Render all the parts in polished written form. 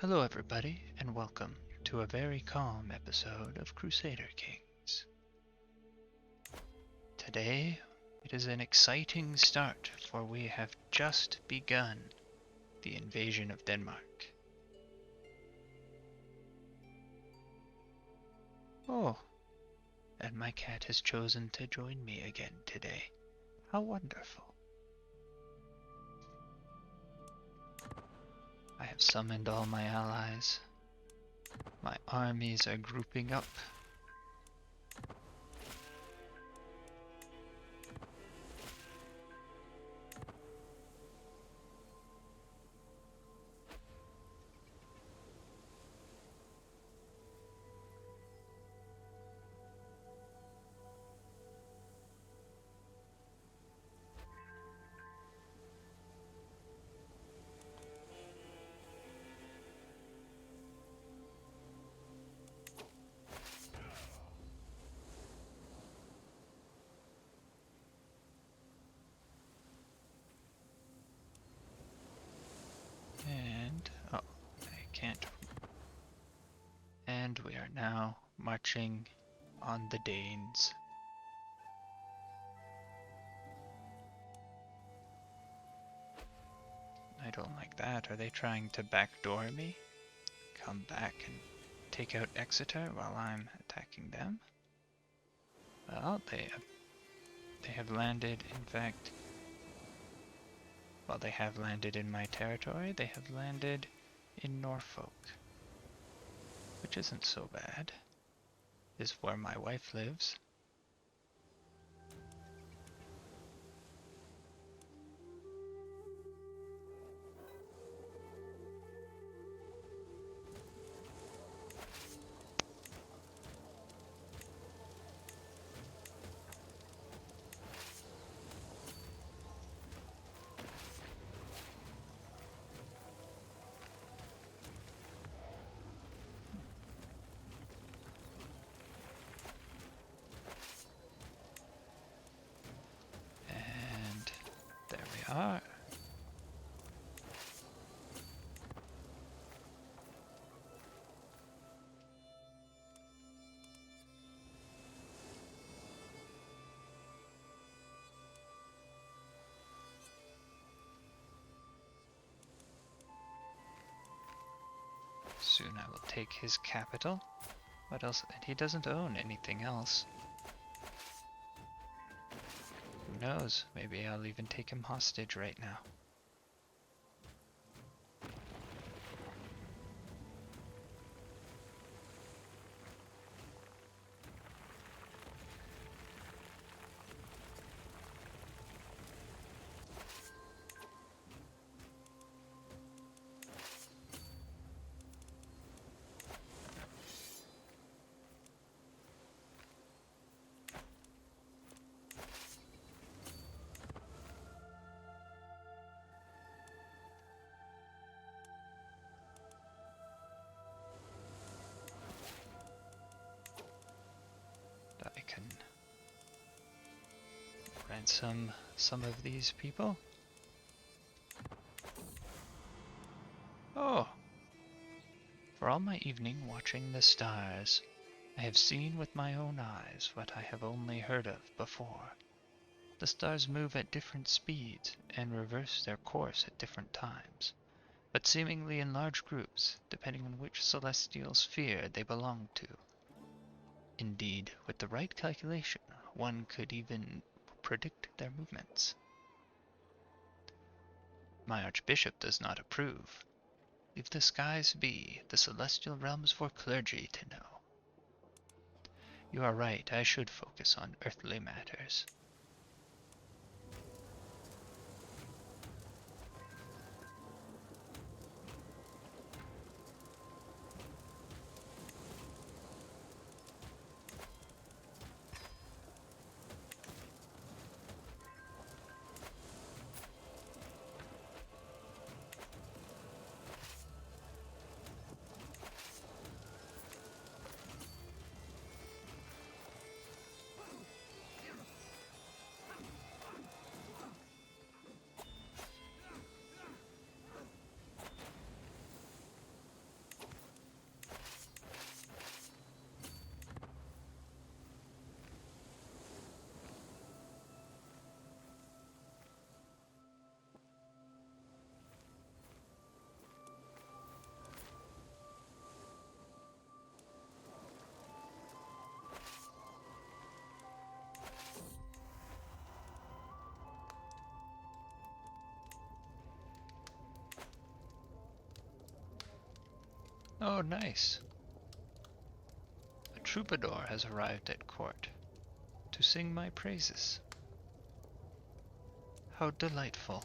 Hello, everybody, and welcome to a very calm episode of Crusader Kings. Today, it is an exciting start, for we have just begun the invasion of Denmark. Oh, and my cat has chosen to join me again today. How wonderful. I have summoned all my allies. My armies are grouping up. Oh, I can't. And we are now marching on the Danes. I don't like that. Are they trying to backdoor me? Come back and take out Exeter while I'm attacking them? Well, they have landed, in fact, well, they have landed in my territory. They have landed in Norfolk, which isn't so bad. Is where my wife lives. And there we are. Soon I will take his capital. What else? And he doesn't own anything else. Who knows? Maybe I'll even take him hostage right now. I can ransom some of these people. Oh! For all my evening watching the stars, I have seen with my own eyes what I have only heard of before. The stars move at different speeds and reverse their course at different times, but seemingly in large groups, depending on which celestial sphere they belong to. Indeed, with the right calculation, one could even predict their movements. My archbishop does not approve. Leave the skies be, the celestial realms for clergy to know. You are right, I should focus on earthly matters. Oh, nice. A troubadour has arrived at court to sing my praises. How delightful.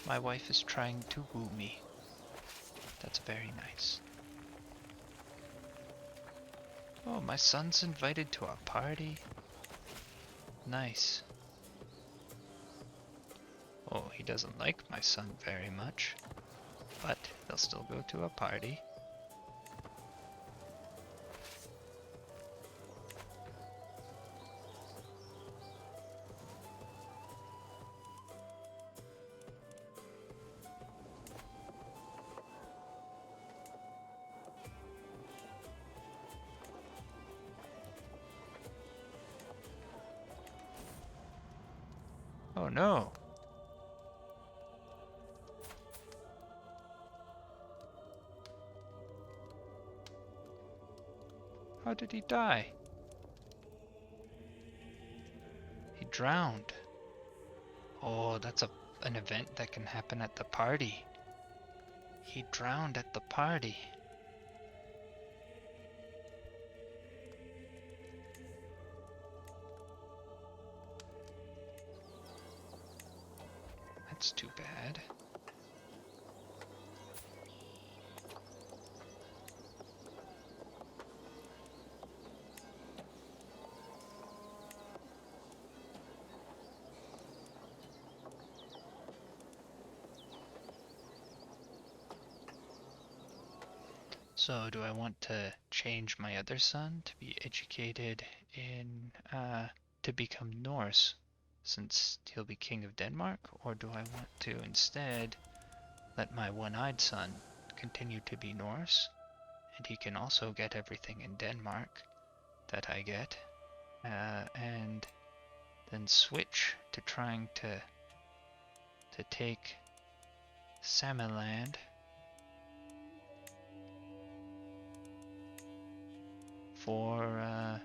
My wife is trying to woo me. That's very nice. Oh, my son's invited to a party. Nice. Oh, he doesn't like my son very much, but they'll still go to a party. Oh no! How did he die? He drowned. Oh, that's an event that can happen at the party. He drowned at the party. That's too bad. So, do I want to change my other son to be educated in, to become Norse, since he'll be king of Denmark? Or do I want to instead let my one-eyed son continue to be Norse, and he can also get everything in Denmark that I get, and then switch to trying to take Samiland for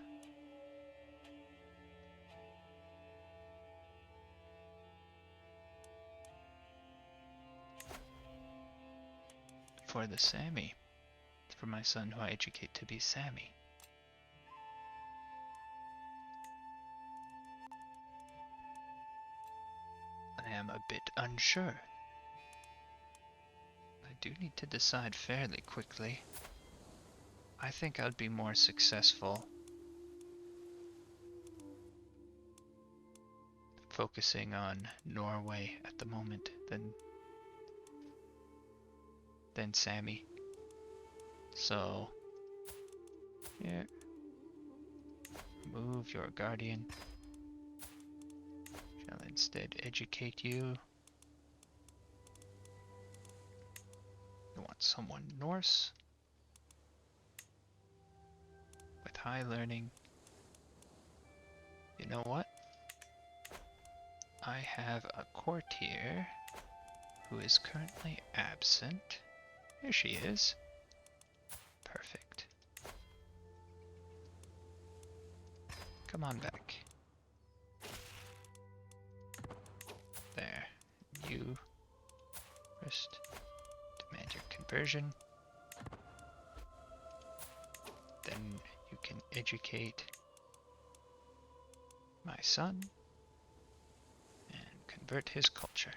the Sami, for my son who I educate to be Sami. I am a bit unsure. I do need to decide fairly quickly. I think I'd be more successful focusing on Norway at the moment than Sami. So, here, move your guardian. Shall instead educate you. You want someone Norse with high learning. You know what? I have a courtier who is currently absent. Here she is. Perfect. Come on back. There. You first demand your conversion. Then you can educate my son and convert his culture.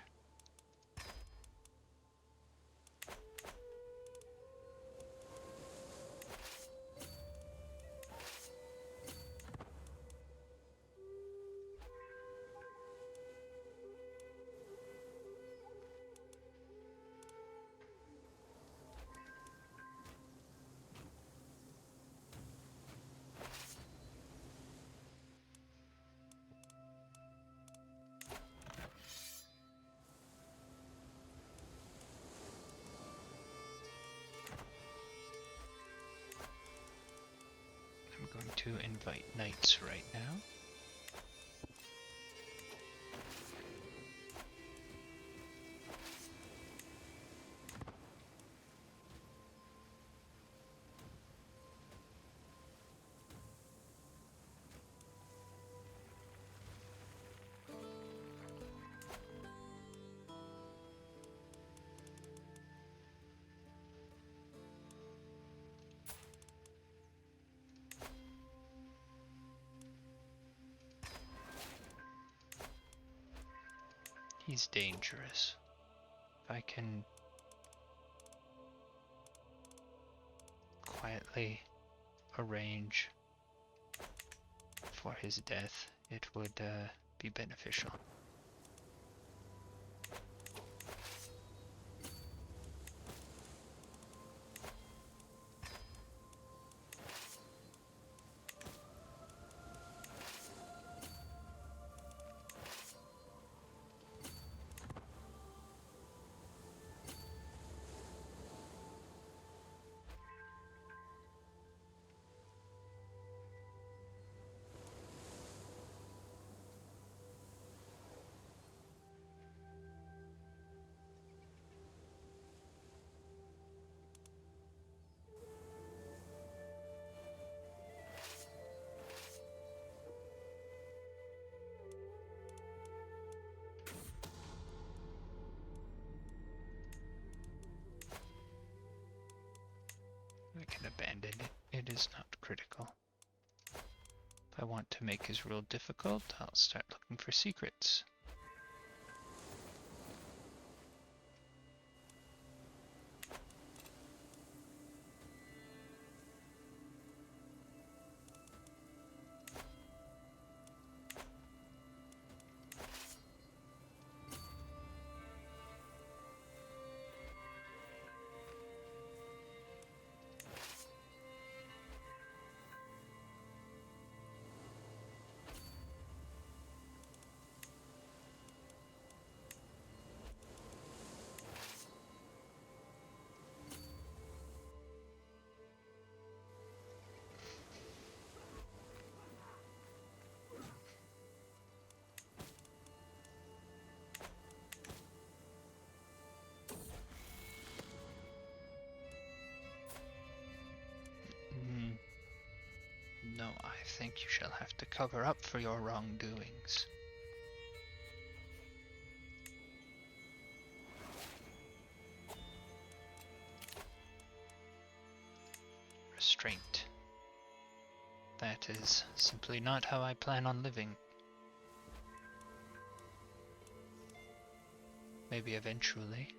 I'm going to invite knights right now. He's dangerous. If I can quietly arrange for his death, it would be beneficial. I can abandon it. It is not critical. If I want to make his rule difficult, I'll start looking for secrets. No, I think you shall have to cover up for your wrongdoings. Restraint. That is simply not how I plan on living. Maybe eventually.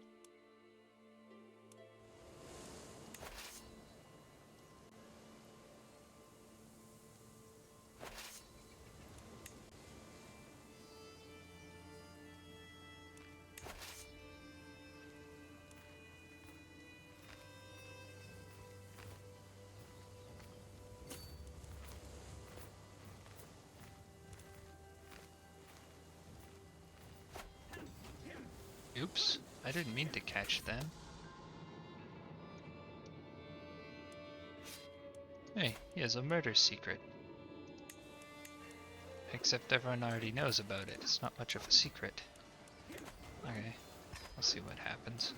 Oops, I didn't mean to catch them. Hey, he has a murder secret. Except everyone already knows about it. It's not much of a secret. Okay, I'll see what happens.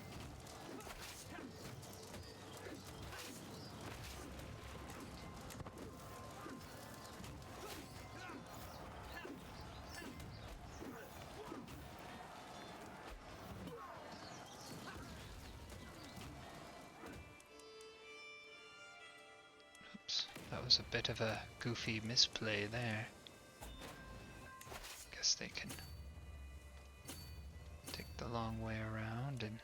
Oops, that was a bit of a goofy misplay there. Guess they can take the long way around and...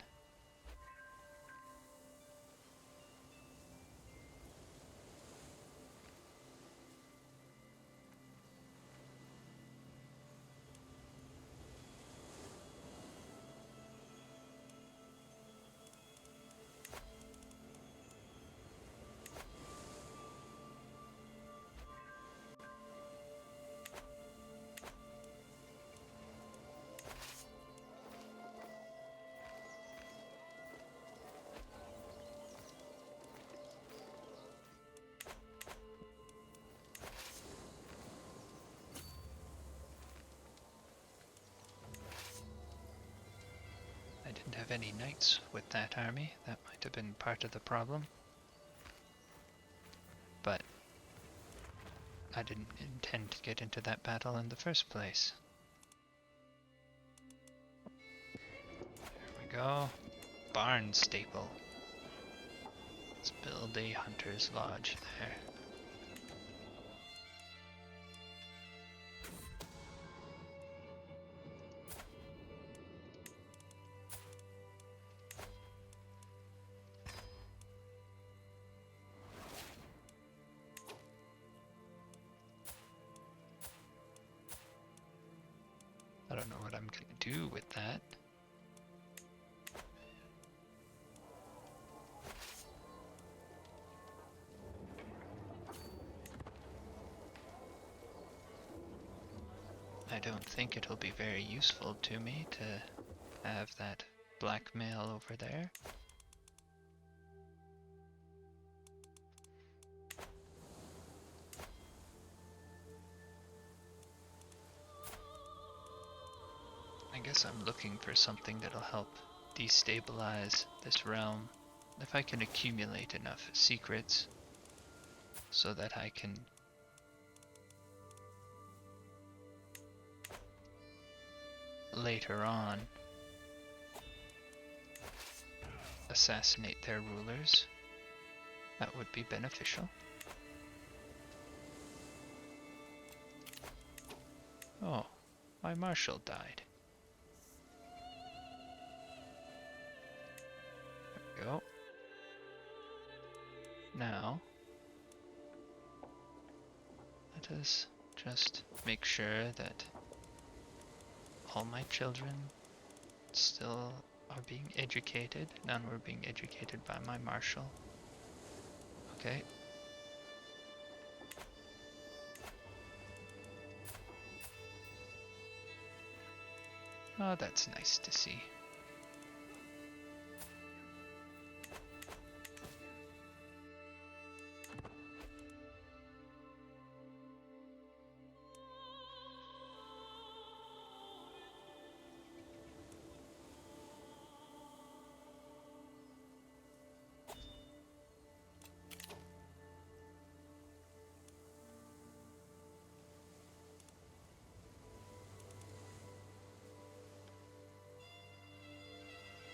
I didn't have any knights with that army. That might have been part of the problem. But I didn't intend to get into that battle in the first place. There we go. Barn staple. Let's build a hunter's lodge there. exactly do with that. I don't think it'll be very useful to me to have that blackmail over there. I guess I'm looking for something that'll help destabilize this realm. If I can accumulate enough secrets so that I can later on assassinate their rulers, that would be beneficial. Oh, my marshal died. There we go. Now, let us just make sure that all my children still are being educated. None were being educated by my marshal. Okay. Oh, that's nice to see.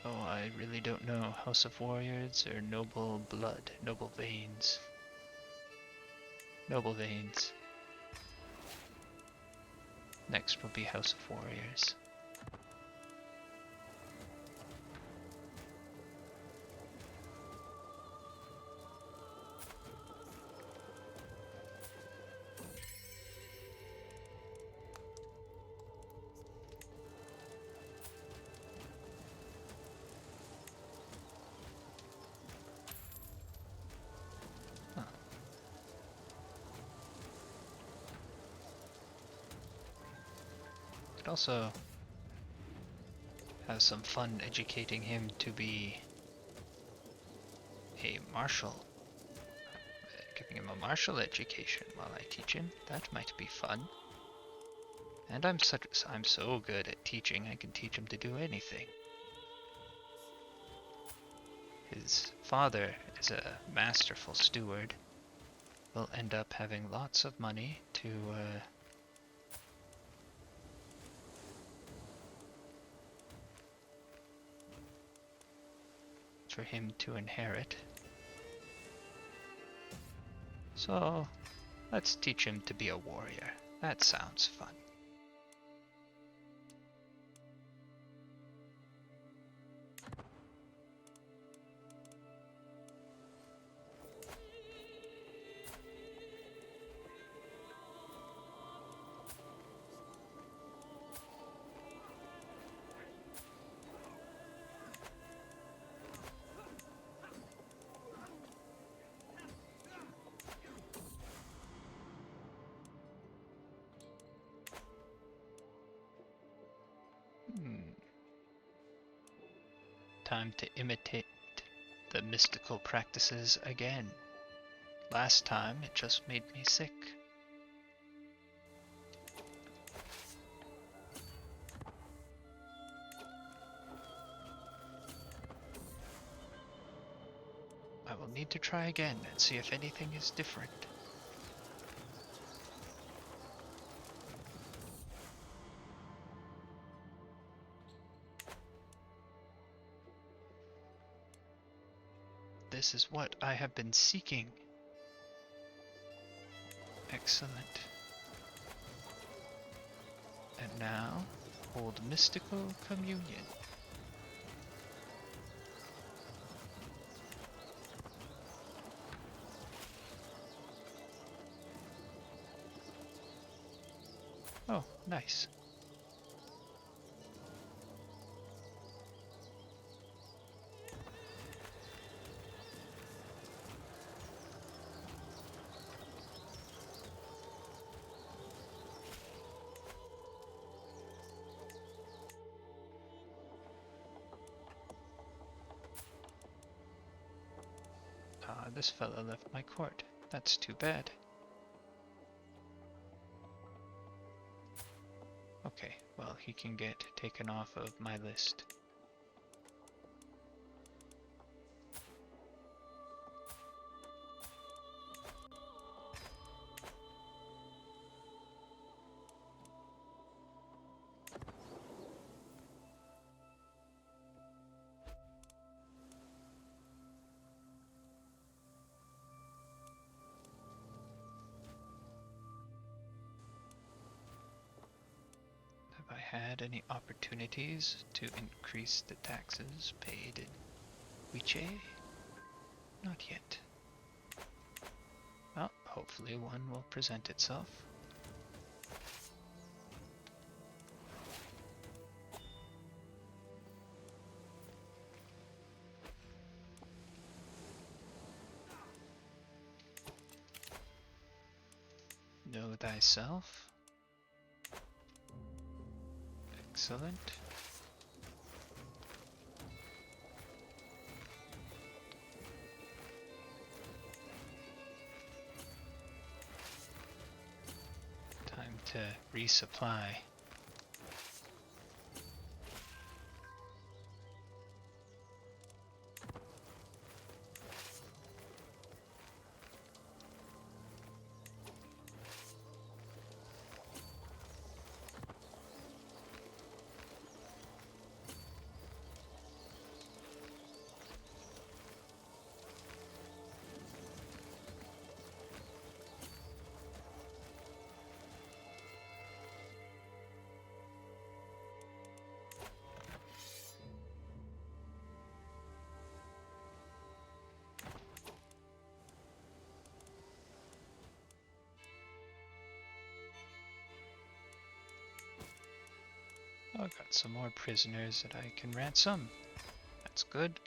Oh, I really don't know. House of Warriors or Noble Blood? Noble Veins. Noble Veins. Next will be House of Warriors. Huh. Could also have some fun educating him to be a marshal. Giving him a martial education while I teach him. That might be fun. And I'm so good at teaching, I can teach him to do anything. His father is a masterful steward. Will end up having lots of money to for him to inherit. So let's teach him to be a warrior. That sounds fun. Time to imitate the mystical practices again. Last time it just made me sick. I will need to try again and see if anything is different. This is what I have been seeking. Excellent. And now, hold mystical communion. Oh, nice. this fella left my court. That's too bad. Okay, well, he can get taken off of my list. Have I had any opportunities to increase the taxes paid in Ricat? Not yet. Well, hopefully one will present itself. Know thyself. Excellent. Time to resupply. Oh, I got some more prisoners that I can ransom. That's good.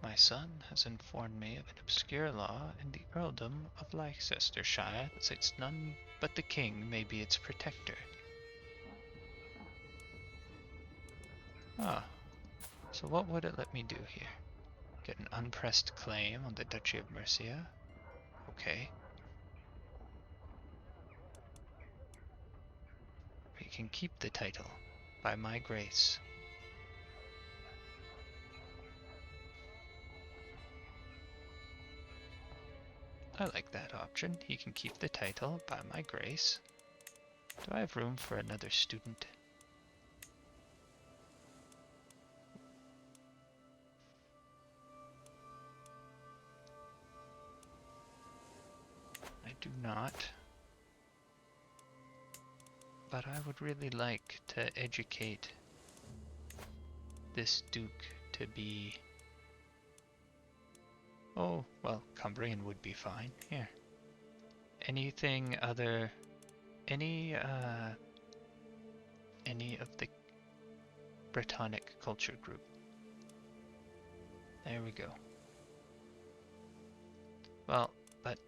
My son has informed me of an obscure law in the earldom of Leicestershire that states none but the king may be its protector. Ah, so what would it let me do here? Get an unpressed claim on the Duchy of Mercia? Okay. We can keep the title, by my grace. I like that option. He can keep the title, by my grace. Do I have room for another student? I do not. But I would really like to educate this duke to be... Oh, well, Cumbrian would be fine. Here. Anything other... Any of the Brittonic culture group. There we go. Well, but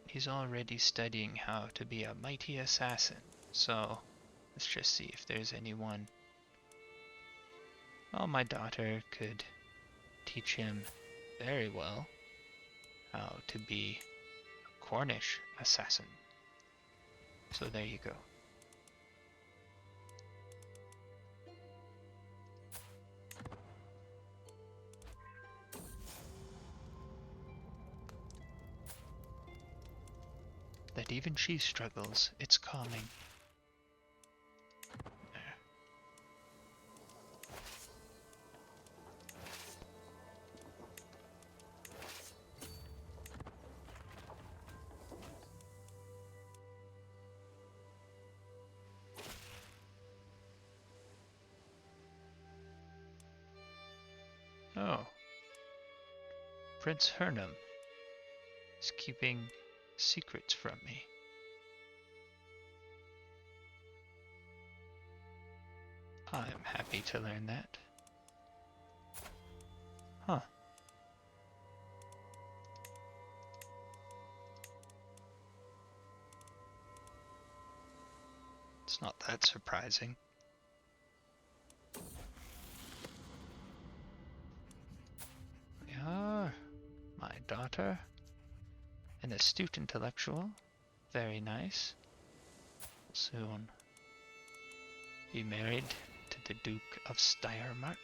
he's already studying how to be a mighty assassin, so let's just see if there's anyone. Well, my daughter could teach him very well how to be a Cornish assassin. So there you go. That even she struggles, it's calming. There. Oh. Prince Hernam is keeping secrets from me. I'm happy to learn that. Huh. It's not that surprising. We are my daughter, an astute intellectual, very nice. Will soon be married to the Duke of Steiermark.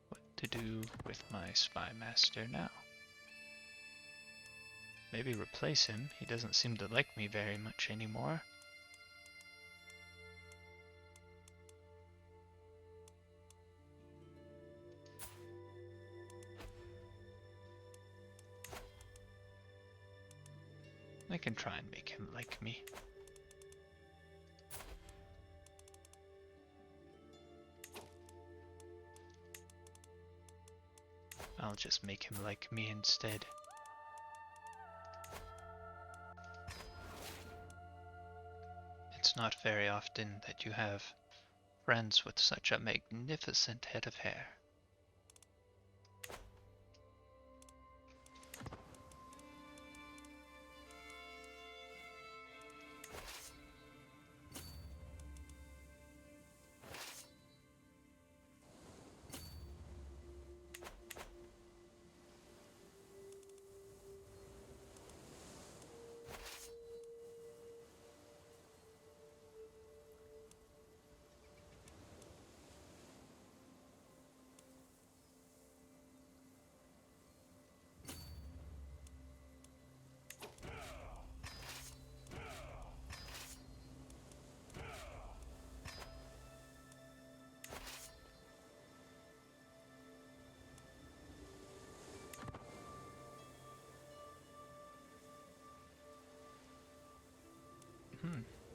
What to do with my spy master now? Maybe replace him. He doesn't seem to like me very much anymore. I can try and make him like me. I'll just make him like me instead. It's not very often that you have friends with such a magnificent head of hair.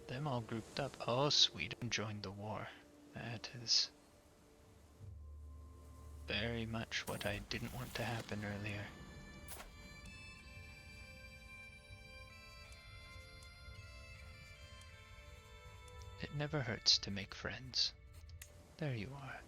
Them all grouped up. Oh, Sweden joined the war. That is very much what I didn't want to happen earlier. It never hurts to make friends. There you are.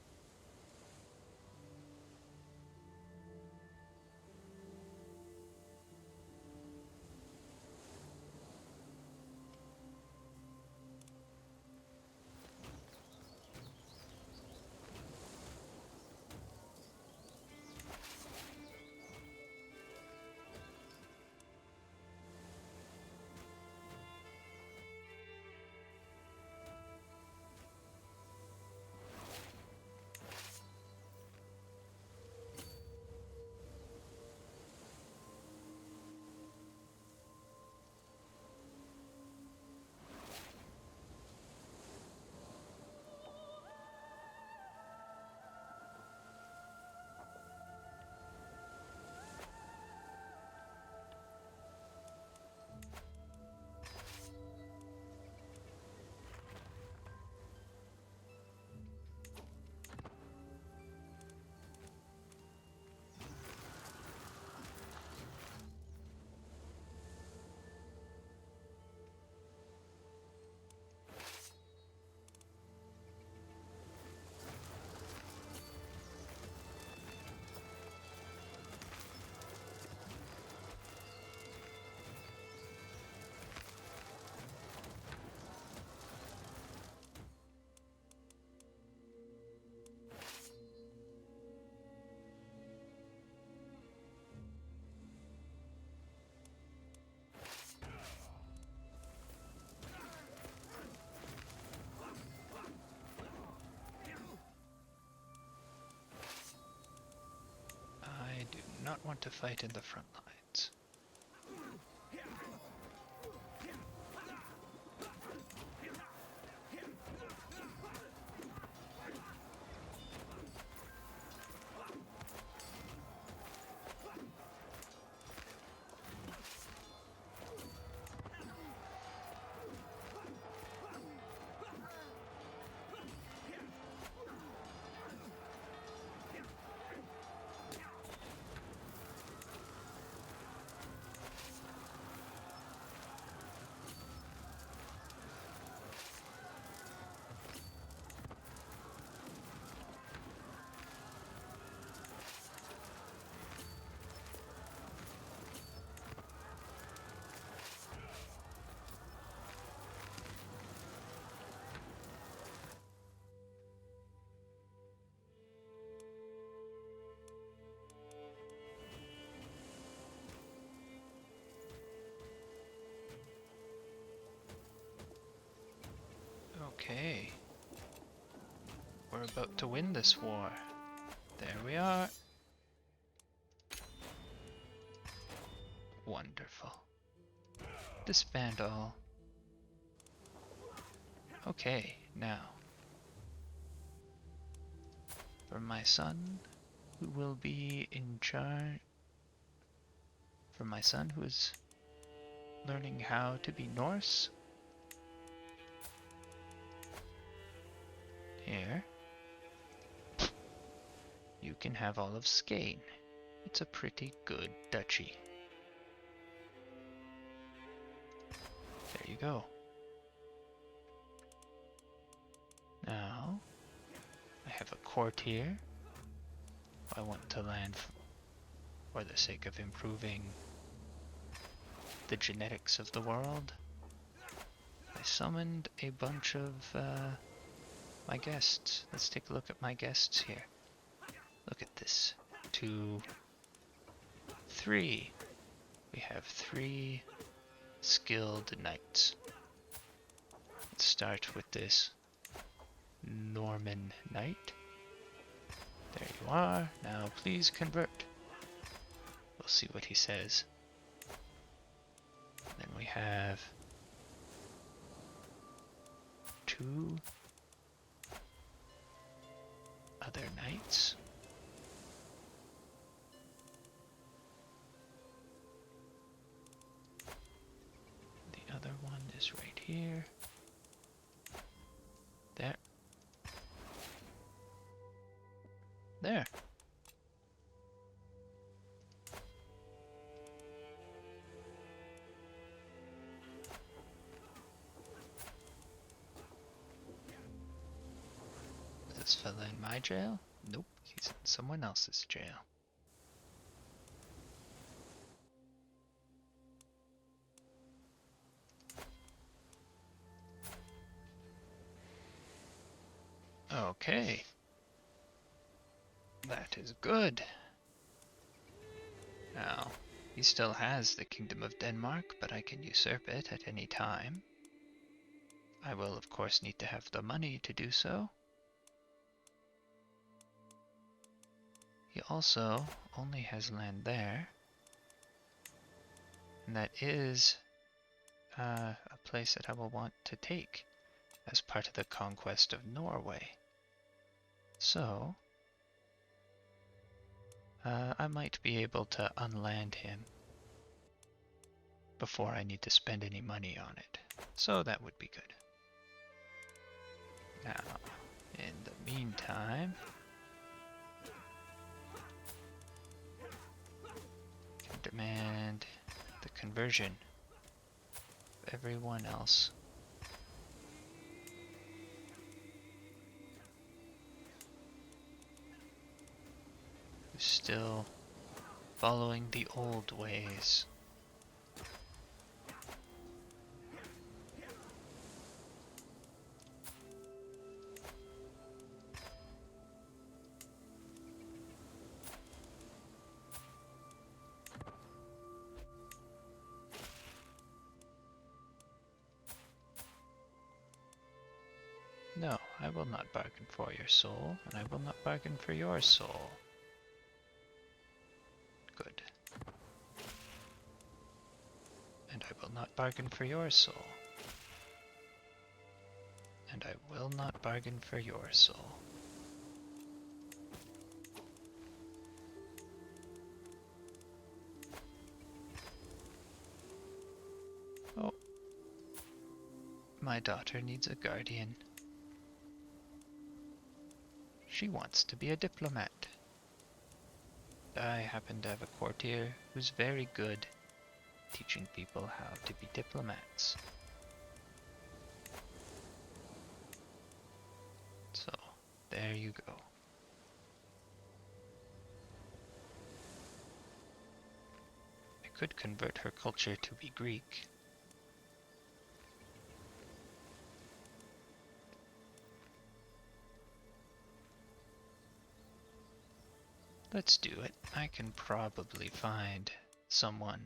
not want to fight in the front lines. Okay. We're about to win this war. There we are. Wonderful. Disband all. Okay, now. For my son, who will be in charge. For my son who is learning how to be Norse. Here. You can have all of Skane. It's a pretty good duchy. There you go. Now, I have a court here. I want to land for the sake of improving the genetics of the world. I summoned a bunch of my guests. Let's take a look at my guests here. Look at this. 2, 3. We have 3 skilled knights. Let's start with this Norman knight. There you are. Now please convert. We'll see what he says. Then we have 2 other knights. The other one is right here. There. There. Is this fella in my jail? Nope, he's in someone else's jail. Okay. That is good. Now, he still has the Kingdom of Denmark, but I can usurp it at any time. I will, of course, need to have the money to do so. He also only has land there. And that is a place that I will want to take as part of the conquest of Norway. So, I might be able to unland him before I need to spend any money on it. So that would be good. Now, in the meantime, I can demand the conversion of everyone else. Who's still following the old ways. No, I will not bargain for your soul, and I will not bargain for your soul. Good. not bargain for your soul. And I will not bargain for your soul. Oh. My daughter needs a guardian. She wants to be a diplomat. I happen to have a courtier who's very good teaching people how to be diplomats. So, there you go. I could convert her culture to be Greek. Let's do it. I can probably find someone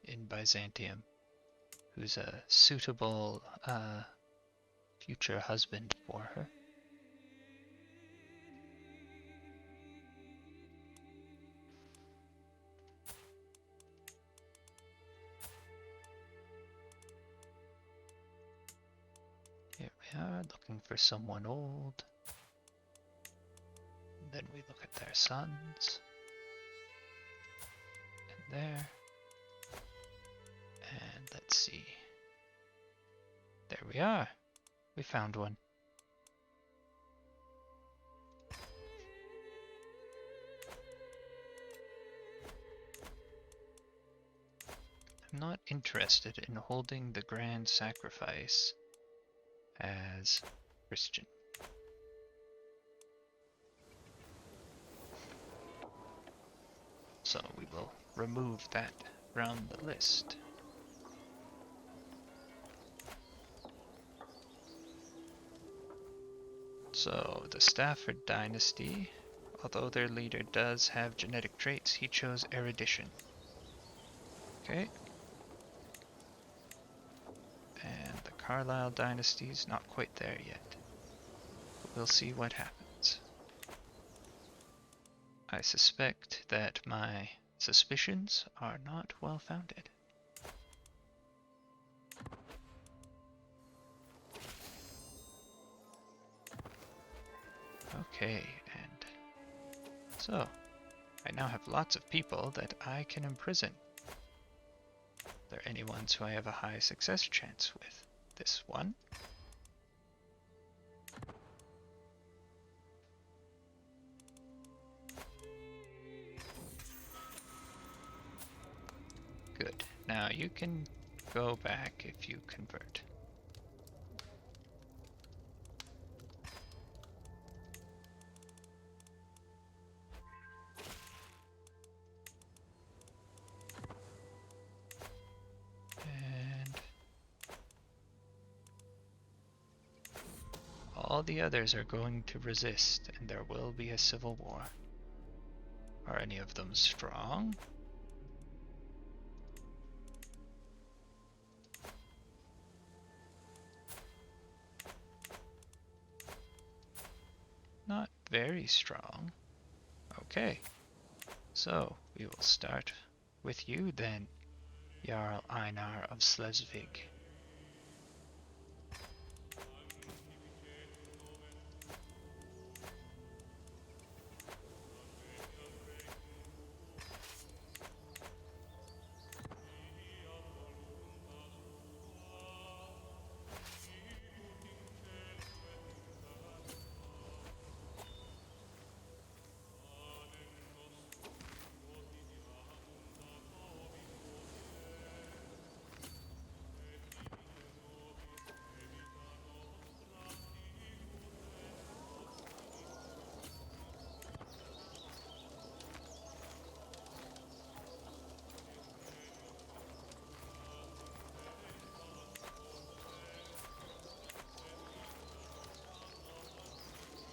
in Byzantium who's a suitable future husband for her. Here we are, looking for someone old. Then we look at their sons. And there. And let's see. There we are. We found one. I'm not interested in holding the grand sacrifice as Christian. So we will remove that from the list. So the Stafford dynasty, although their leader does have genetic traits, he chose erudition. Okay. And the Carlisle dynasty's not quite there yet. But we'll see what happens. I suspect that my suspicions are not well founded. Okay, and so I now have lots of people that I can imprison. Are there any ones who I have a high success chance with? This one. Good. Now you can go back if you convert. And all the others are going to resist, and there will be a civil war. Are any of them strong? Not very strong. Okay, so we will start with you then, Jarl Einar of Slesvig.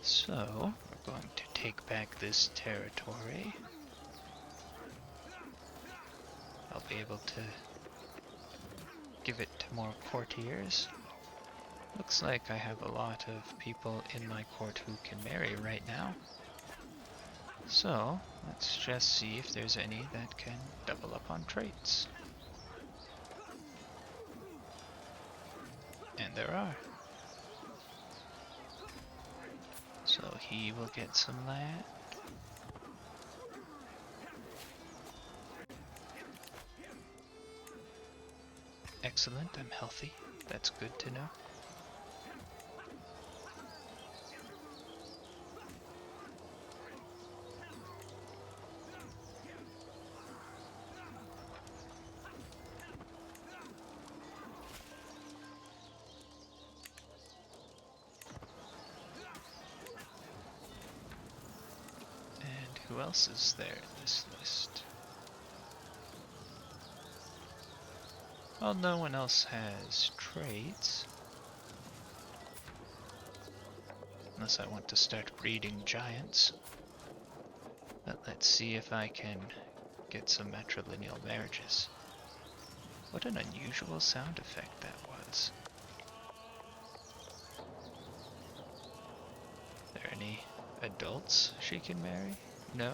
So, we're going to take back this territory. I'll be able to give it to more courtiers. Looks like I have a lot of people in my court who can marry right now. So, let's just see if there's any that can double up on traits. And there are. So he will get some land. Excellent, I'm healthy. That's good to know. And who else is there in this list? Well, no one else has traits. Unless I want to start breeding giants. But let's see if I can get some matrilineal marriages. What an unusual sound effect that was. Are there any adults she can marry? No?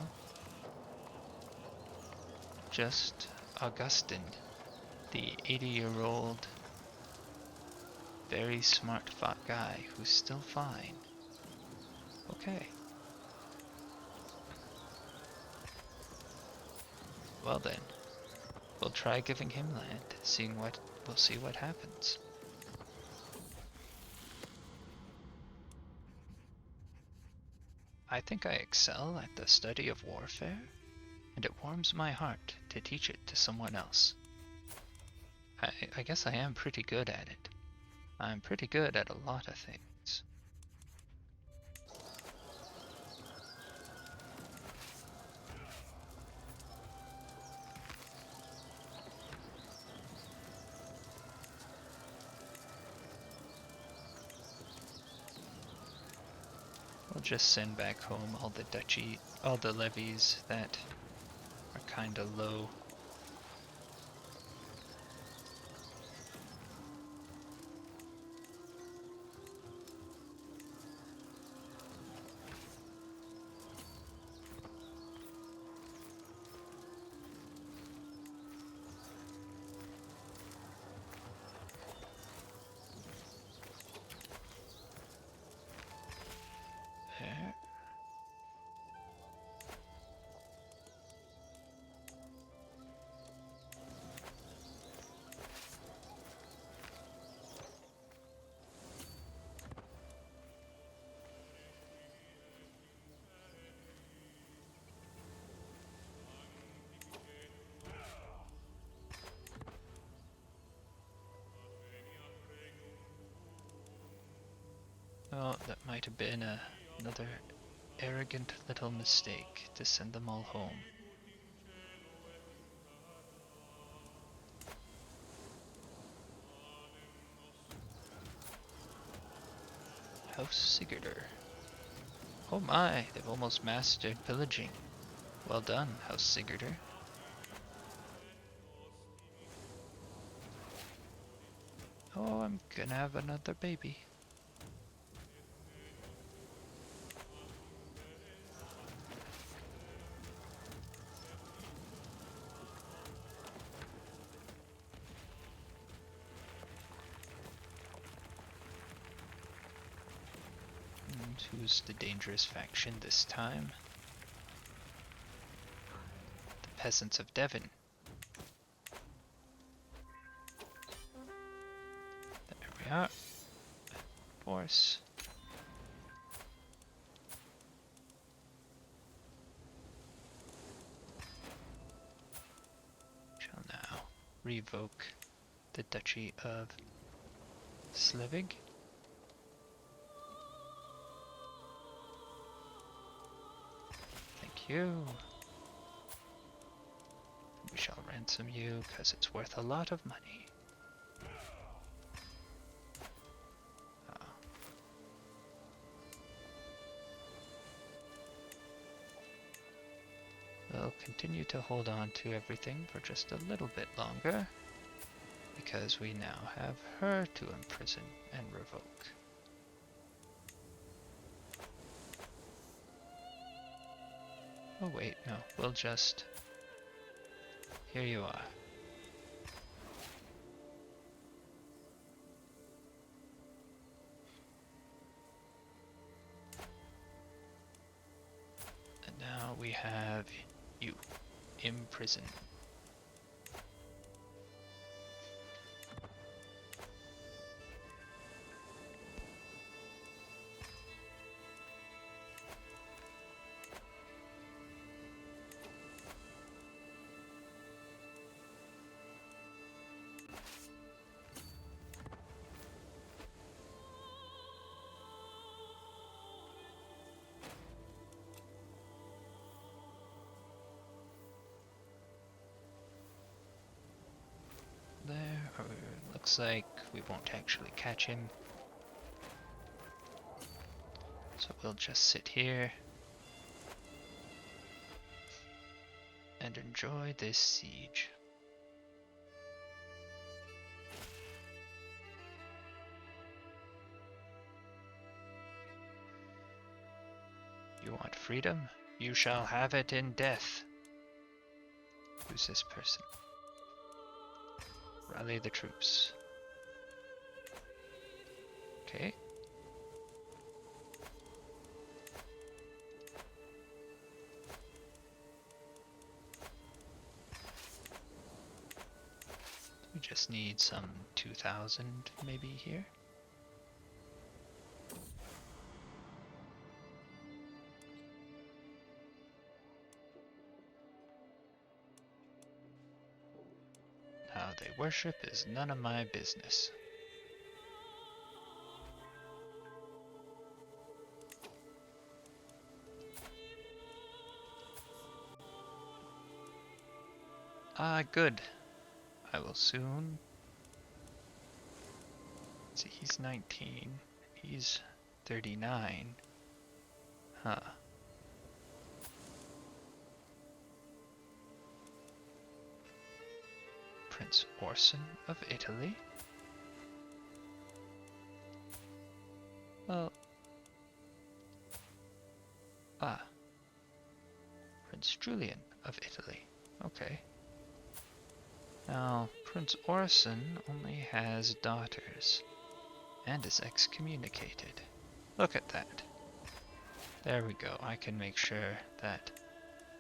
Just Augustine, the 80-year-old, very smart guy who's still fine. Okay. Well then, we'll try giving him land, we'll see what happens. I think I excel at the study of warfare, and it warms my heart to teach it to someone else. I guess I am pretty good at it. I'm pretty good at a lot of things. We'll just send back home all the levies that are kinda low. There. Oh, that might have been another arrogant little mistake to send them all home. House Sigurdur. Oh my, they've almost mastered pillaging. Well done, House Sigurdur. Oh, I'm gonna have another baby. And who's the dangerous faction this time? The peasants of Devon. There we are. Force. Shall now revoke the Duchy of Slevig. Thank you. We shall ransom you because it's worth a lot of money. We'll continue to hold on to everything for just a little bit longer, because we now have her to imprison and revoke. Oh wait, no, we'll just... Here you are. now we have you imprisoned. There, looks like we won't actually catch him. So we'll just sit here and enjoy this siege. You want freedom? You shall have it in death. Who's this person? Rally the troops. Okay. We just need some 2,000 maybe here. How they worship is none of my business. Ah, good. I will soon. See, he's 19. He's 39. Huh. Prince Orson of Italy. Well. Ah. Prince Julian of Italy. Okay. Now, Prince Orson only has daughters, and is excommunicated. Look at that. There we go. I can make sure that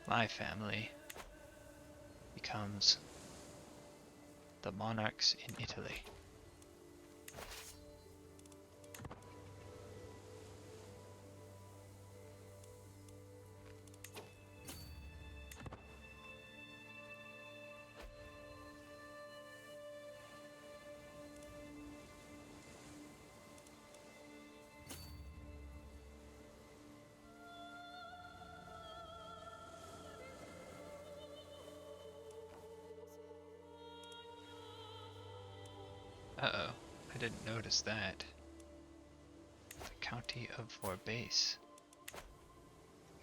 my family becomes the monarchs in Italy. Uh-oh, I didn't notice that. The county of Vorbase.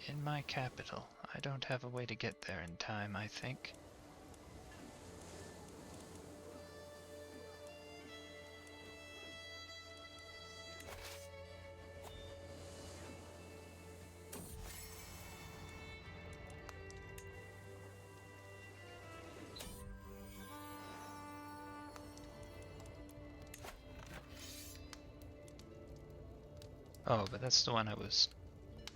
In my capital. I don't have a way to get there in time, I think. Oh, but that's the one I was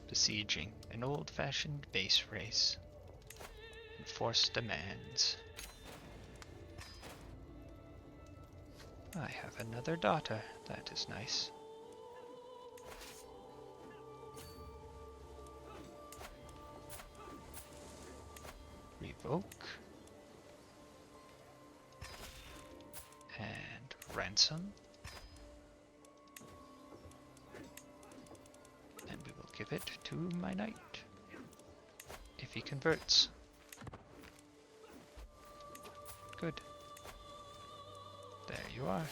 besieging. An old-fashioned base race. Enforced demands. I have another daughter. That is nice. Revoke. And ransom. And we will give it to my knight. If he converts. Good. There you are.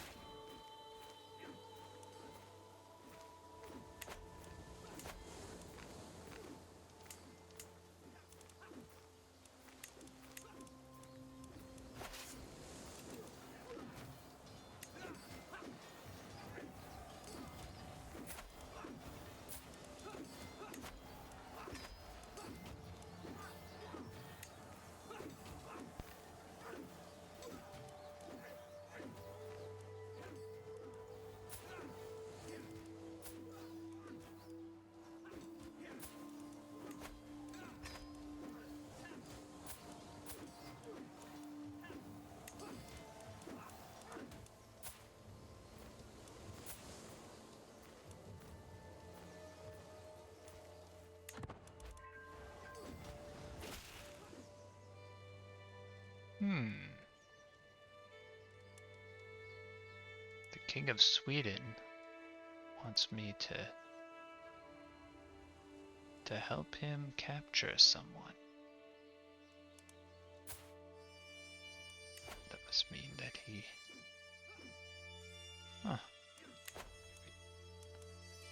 The King of Sweden wants me to help him capture someone. That must mean that he... Huh.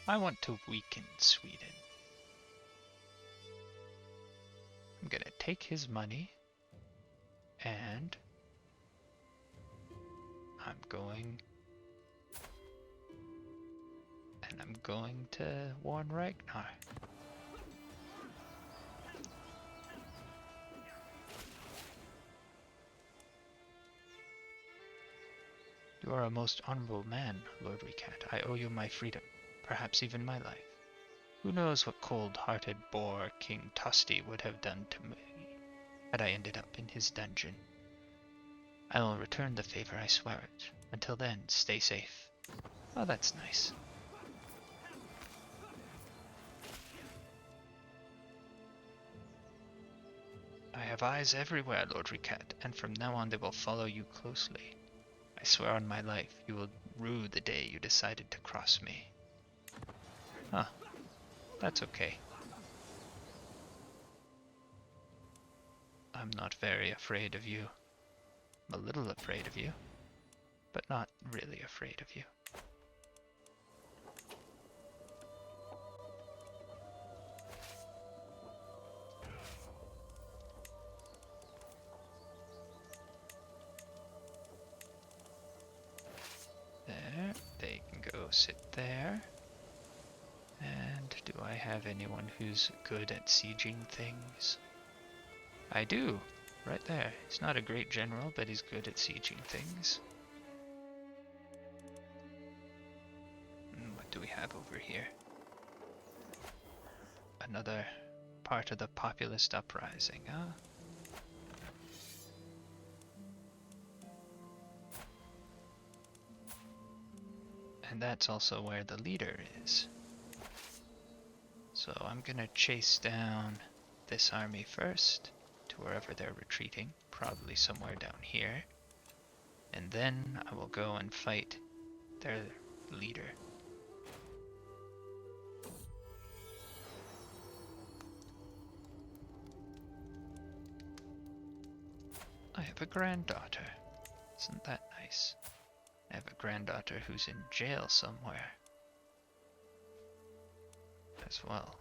I want to weaken Sweden. I'm gonna take his money, and I'm going to warn Ragnar. You are a most honorable man, Lord Ricat. I owe you my freedom, perhaps even my life. Who knows what cold-hearted boor King Tosti would have done to me had I ended up in his dungeon. I will return the favor, I swear it. Until then, stay safe. Oh, that's nice. I have eyes everywhere, Lord Ricat, and from now on they will follow you closely. I swear on my life, you will rue the day you decided to cross me. Huh. That's okay. I'm not very afraid of you. I'm a little afraid of you, but not really afraid of you. There, they can go sit there. And do I have anyone who's good at sieging things? I do, right there. He's not a great general, but he's good at sieging things. What do we have over here? Another part of the populist uprising, huh? And that's also where the leader is. So I'm gonna chase down this army first to wherever they're retreating, probably somewhere down here. And then I will go and fight their leader. I have a granddaughter. Isn't that nice? I have a granddaughter who's in jail somewhere as well.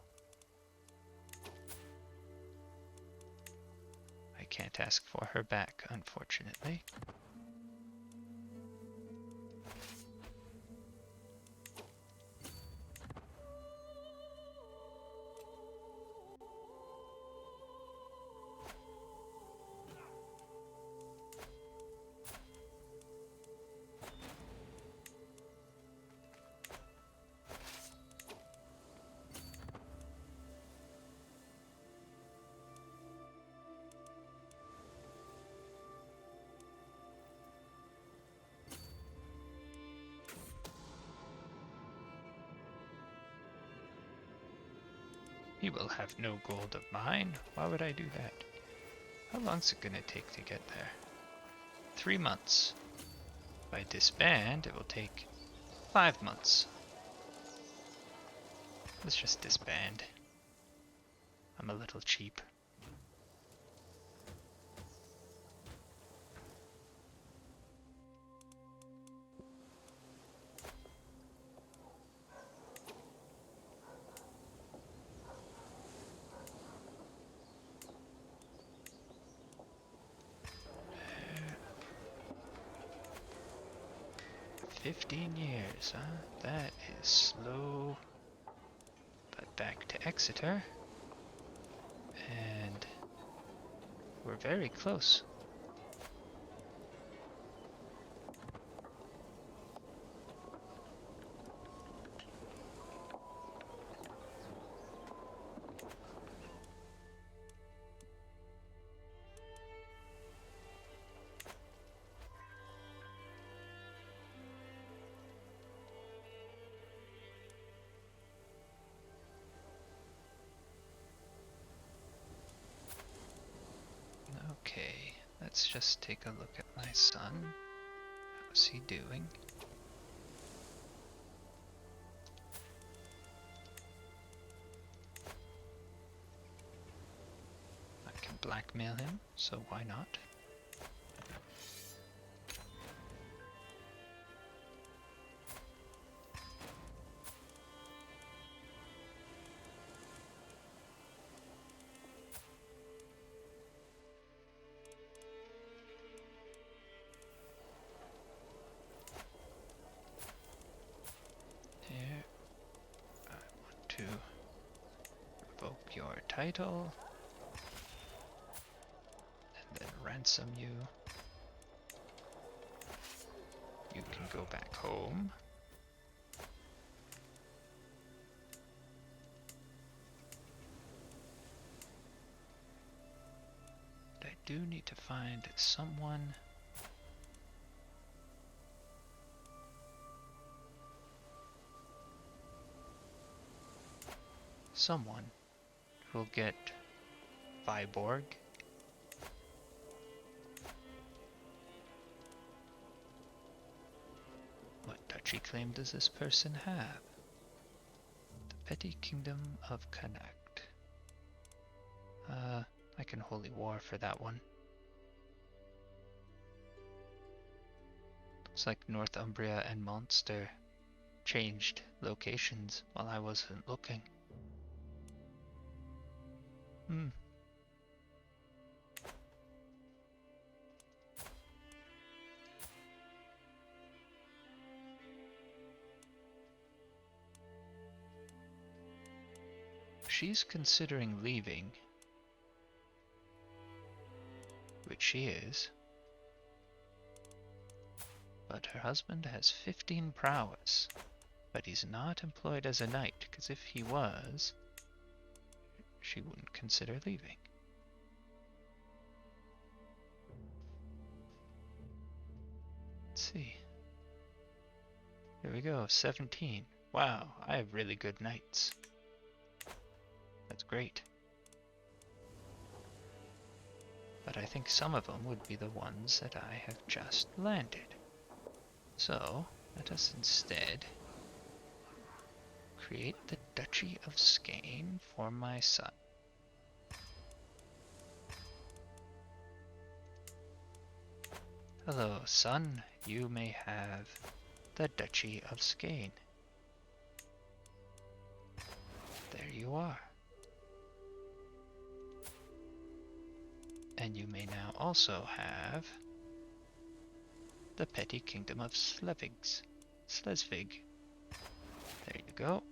I can't ask for her back, unfortunately. He will have no gold of mine. Why would I do that? How long's it gonna take to get there? 3 months. If I disband, it will take 5 months. Let's just disband. I'm a little cheap. There. 15 years, huh? That is slow. But back to Exeter. And we're very close. Okay, let's just take a look at my son. How's he doing? I can blackmail him, so why not? Here, I want to revoke your title, and then ransom you. You can go back home. But I do need to find someone who'll get Viborg. What duchy claim does this person have? The Petty Kingdom of Connacht. I can Holy War for that one. Looks like Northumbria and Munster changed locations while I wasn't looking. She's considering leaving, which she is, but her husband has 15 prowess, but he's not employed as a knight, because if he was, she wouldn't consider leaving. Let's see. Here we go, 17. Wow, I have really good knights. That's great. But I think some of them would be the ones that I have just landed. So, let us instead create the Duchy of Skane for my son. Hello, son. You may have the Duchy of Skane. There you are. And you may now also have the Petty Kingdom of Slesvig. There you go.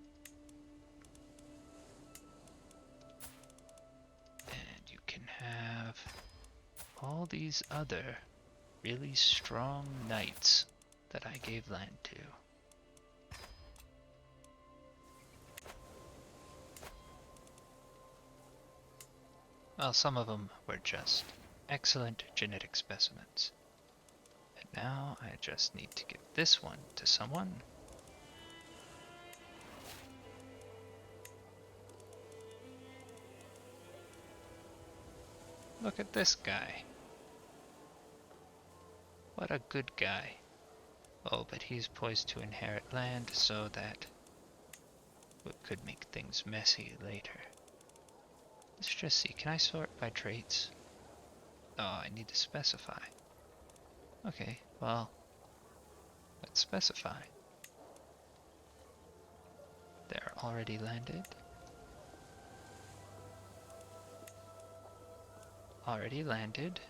And you can have all these other really strong knights that I gave land to. Well, some of them were just excellent genetic specimens. And now I just need to give this one to someone. Look at this guy. What a good guy. Oh, but he's poised to inherit land, so that could make things messy later. Let's just see, can I sort by traits? Oh, I need to specify. Okay, well, let's specify. They're already landed. Already landed.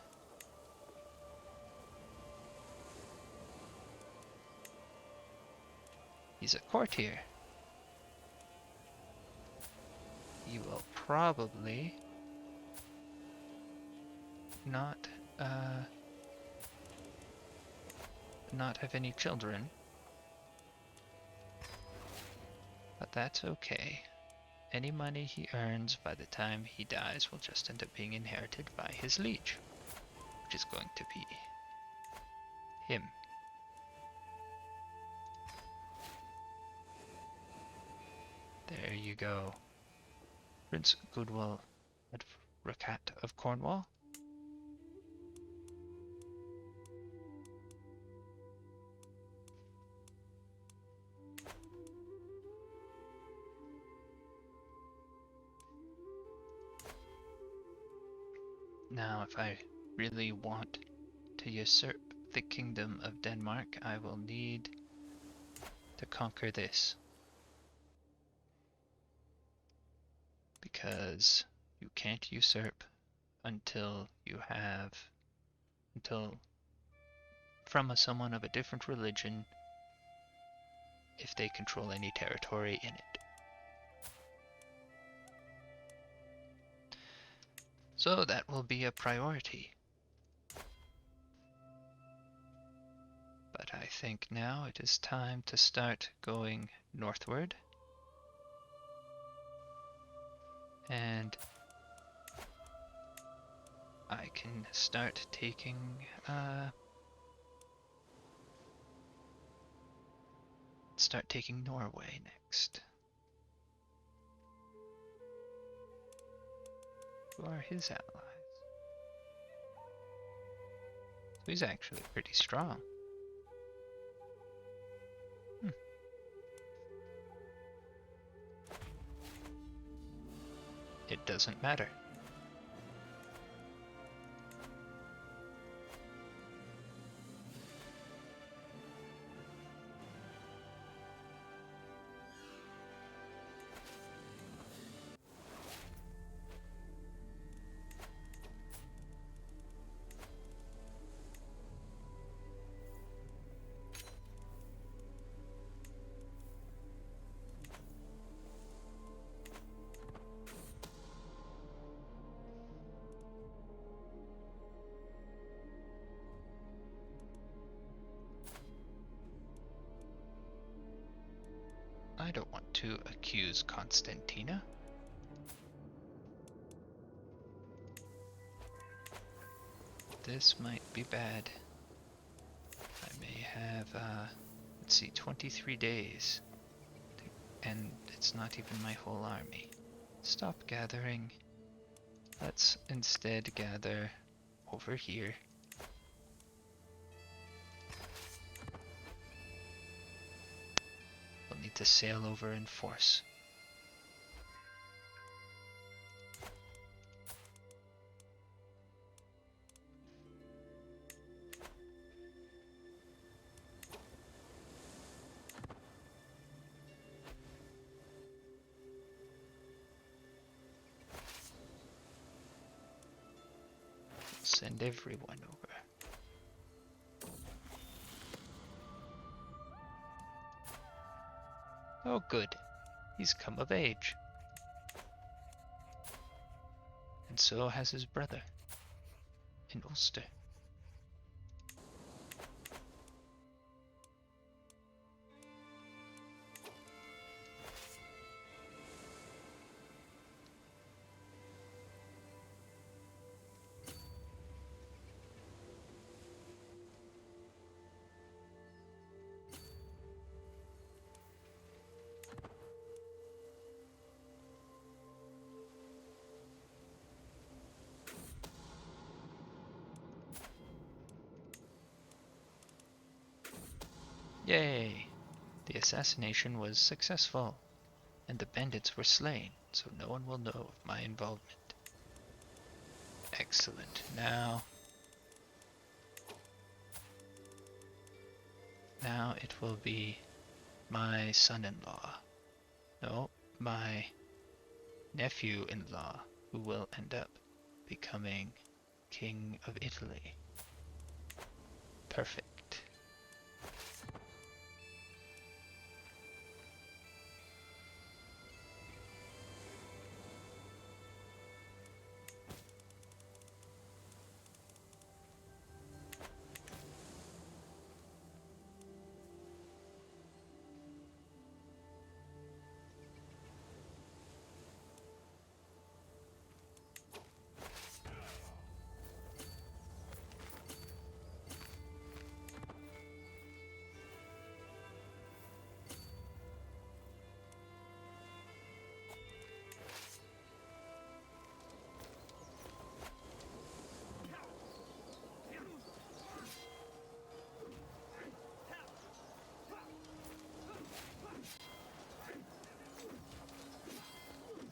He's a courtier. You will probably not have any children, but that's okay. Any money he earns by the time he dies will just end up being inherited by his liege, which is going to be him. There you go. Prince Goodwill Ricat of Cornwall. Now, if I really want to usurp the kingdom of Denmark, I will need to conquer this. Because you can't usurp until from someone of a different religion if they control any territory in it. So that will be a priority. But I think now it is time to start going northward. And I can start taking Norway next. Who are his allies? So he's actually pretty strong. It doesn't matter. I don't want to accuse Constantina. This might be bad. I may have, let's see, 23 days. And it's not even my whole army. Stop gathering. Let's instead gather over here. We'll need to sail over in force. Send everyone over. Oh good, he's come of age. And so has his brother in Ulster. Yay! The assassination was successful, and the bandits were slain, so no one will know of my involvement. Excellent. Now it will be my son-in-law. No, my nephew-in-law who will end up becoming King of Italy. Perfect.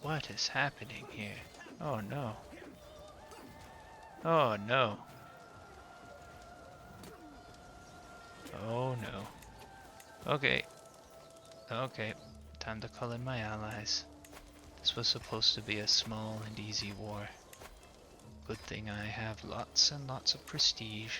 What is happening here? Oh no. Oh no. Oh no. Okay. Okay. Time to call in my allies. This was supposed to be a small and easy war. Good thing I have lots and lots of prestige.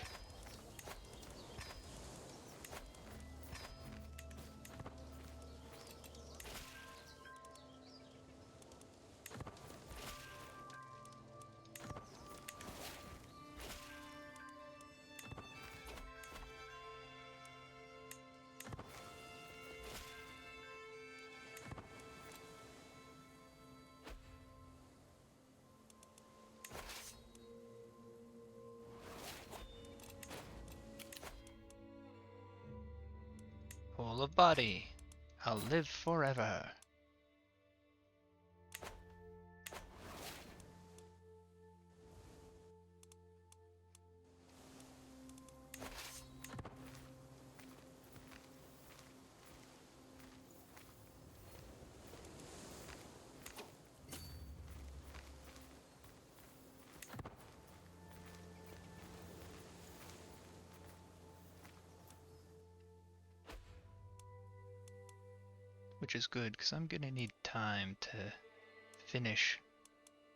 Full of body. I'll live forever. Which is good, because I'm gonna need time to finish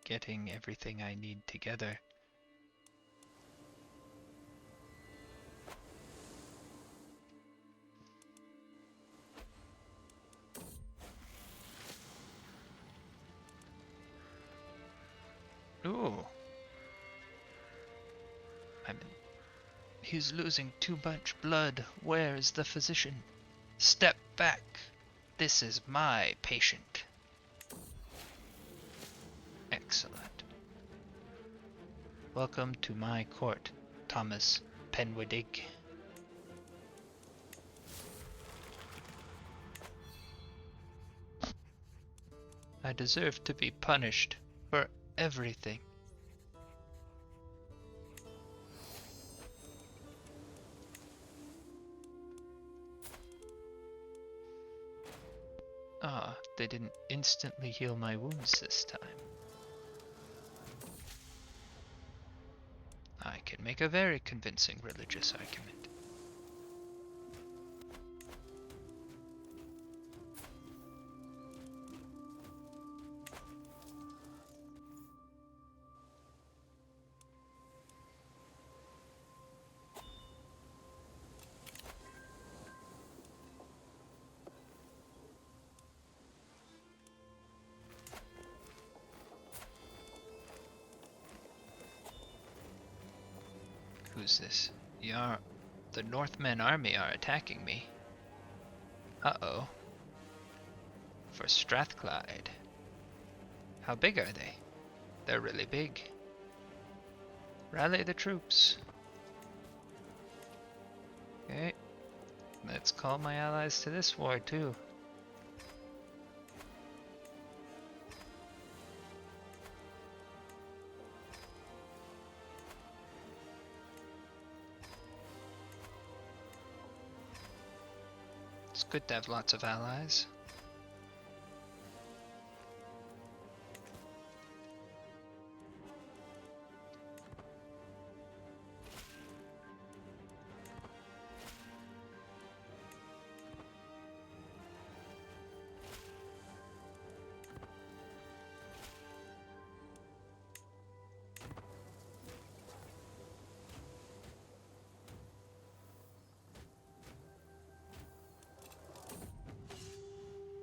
getting everything I need together. Ooh. He's losing too much blood. Where is the physician? Step back. This is my patient. Excellent. Welcome to my court, Thomas Penwidig. I deserve to be punished for everything. Ah, they didn't instantly heal my wounds this time. I can make a very convincing religious argument. Who's this? The Northmen army are attacking me. Uh-oh. For Strathclyde. How big are they? They're really big. Rally the troops. Okay. Let's call my allies to this war too. It's good to have lots of allies.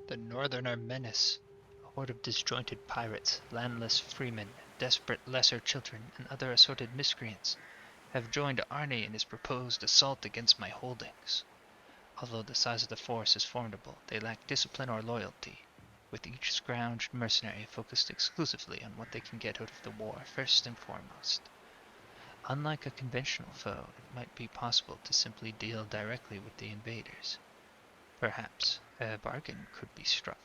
The Northerner menace, a horde of disjointed pirates, landless freemen, desperate lesser children, and other assorted miscreants, have joined Arnie in his proposed assault against my holdings. Although the size of the force is formidable, they lack discipline or loyalty, with each scrounged mercenary focused exclusively on what they can get out of the war first and foremost. Unlike a conventional foe, it might be possible to simply deal directly with the invaders. Perhaps a bargain could be struck.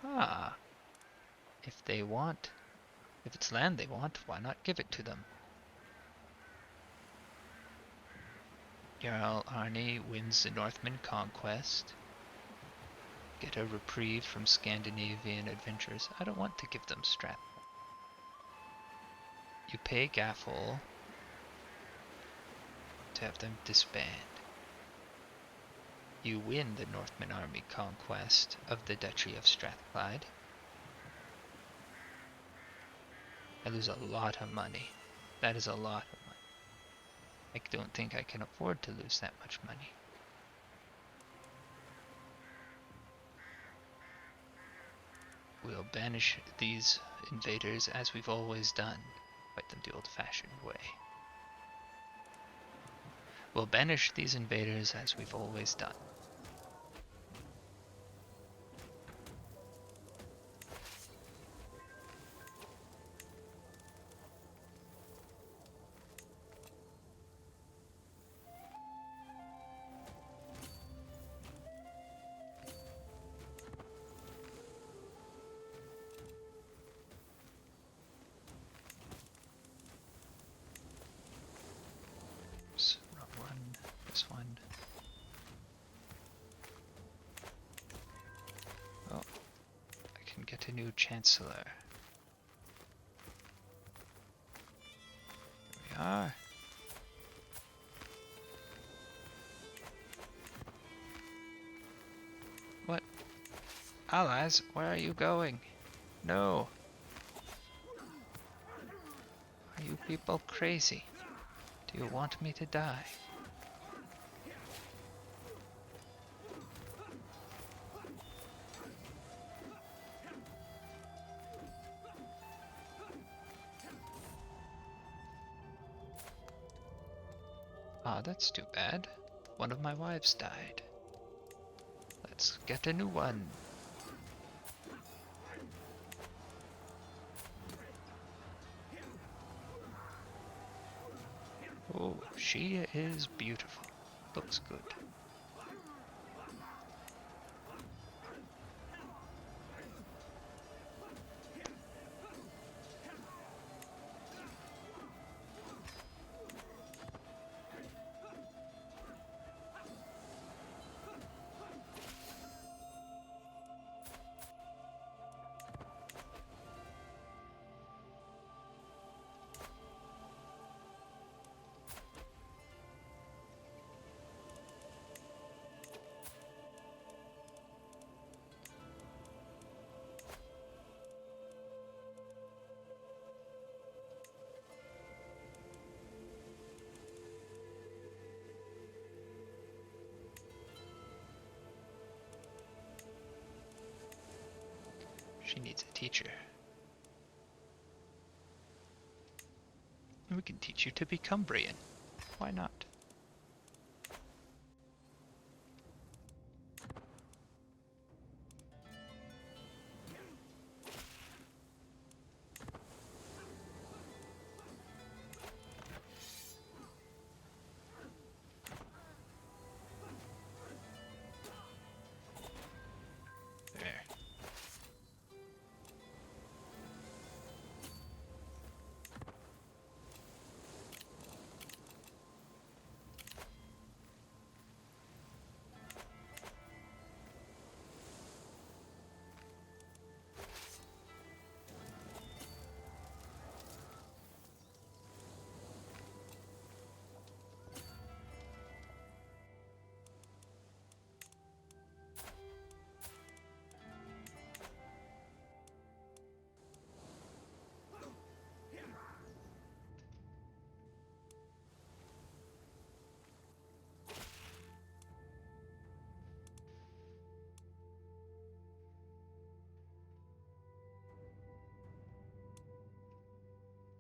Ah, if it's land they want, why not give it to them? Jarl Arnie wins the Northman conquest. Get a reprieve from Scandinavian adventures. I don't want to give them Strath. You pay Gaffel to have them disband. You win the Northman army conquest of the Duchy of Strathclyde. I lose a lot of money. That is a lot of money. I don't think I can afford to lose that much money. We'll banish these invaders as we've always done. Fight them the old-fashioned way. We'll banish these invaders as we've always done. Oops, wrong one. This one. Oh, I can get a new Chancellor. Here we are. What? Allies, where are you going? No. Are you people crazy? Do you want me to die? Ah, that's too bad. One of my wives died. Let's get a new one. Oh, she is beautiful. Looks good. She needs a teacher. We can teach you to be Cumbrian. Why not? There.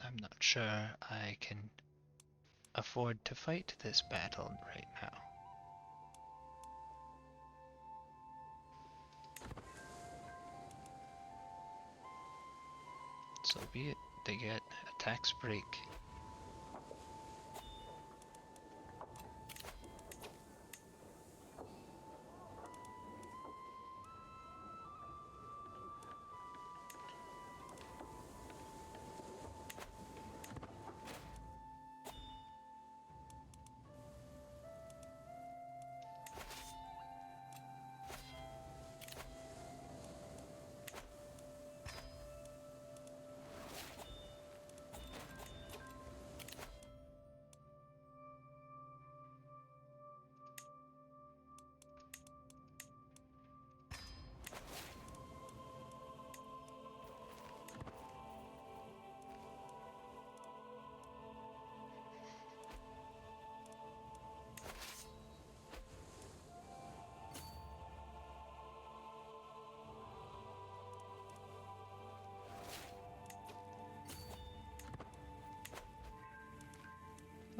I'm not sure I can afford to fight this battle right now. So be it. They get a tax break.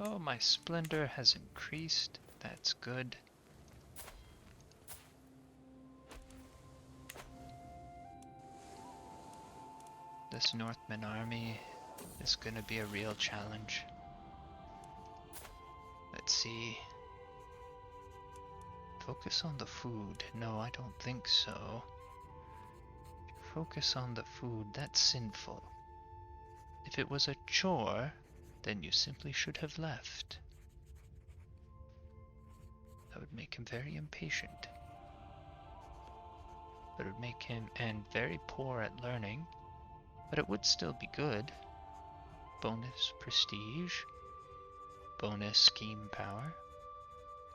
Oh, my splendor has increased. That's good. This Northman army is gonna be a real challenge. Let's see. Focus on the food. No, I don't think so. Focus on the food. That's sinful. If it was a chore, then you simply should have left. That would make him very impatient. But it would make him and very poor at learning. But it would still be good. Bonus prestige. Bonus scheme power.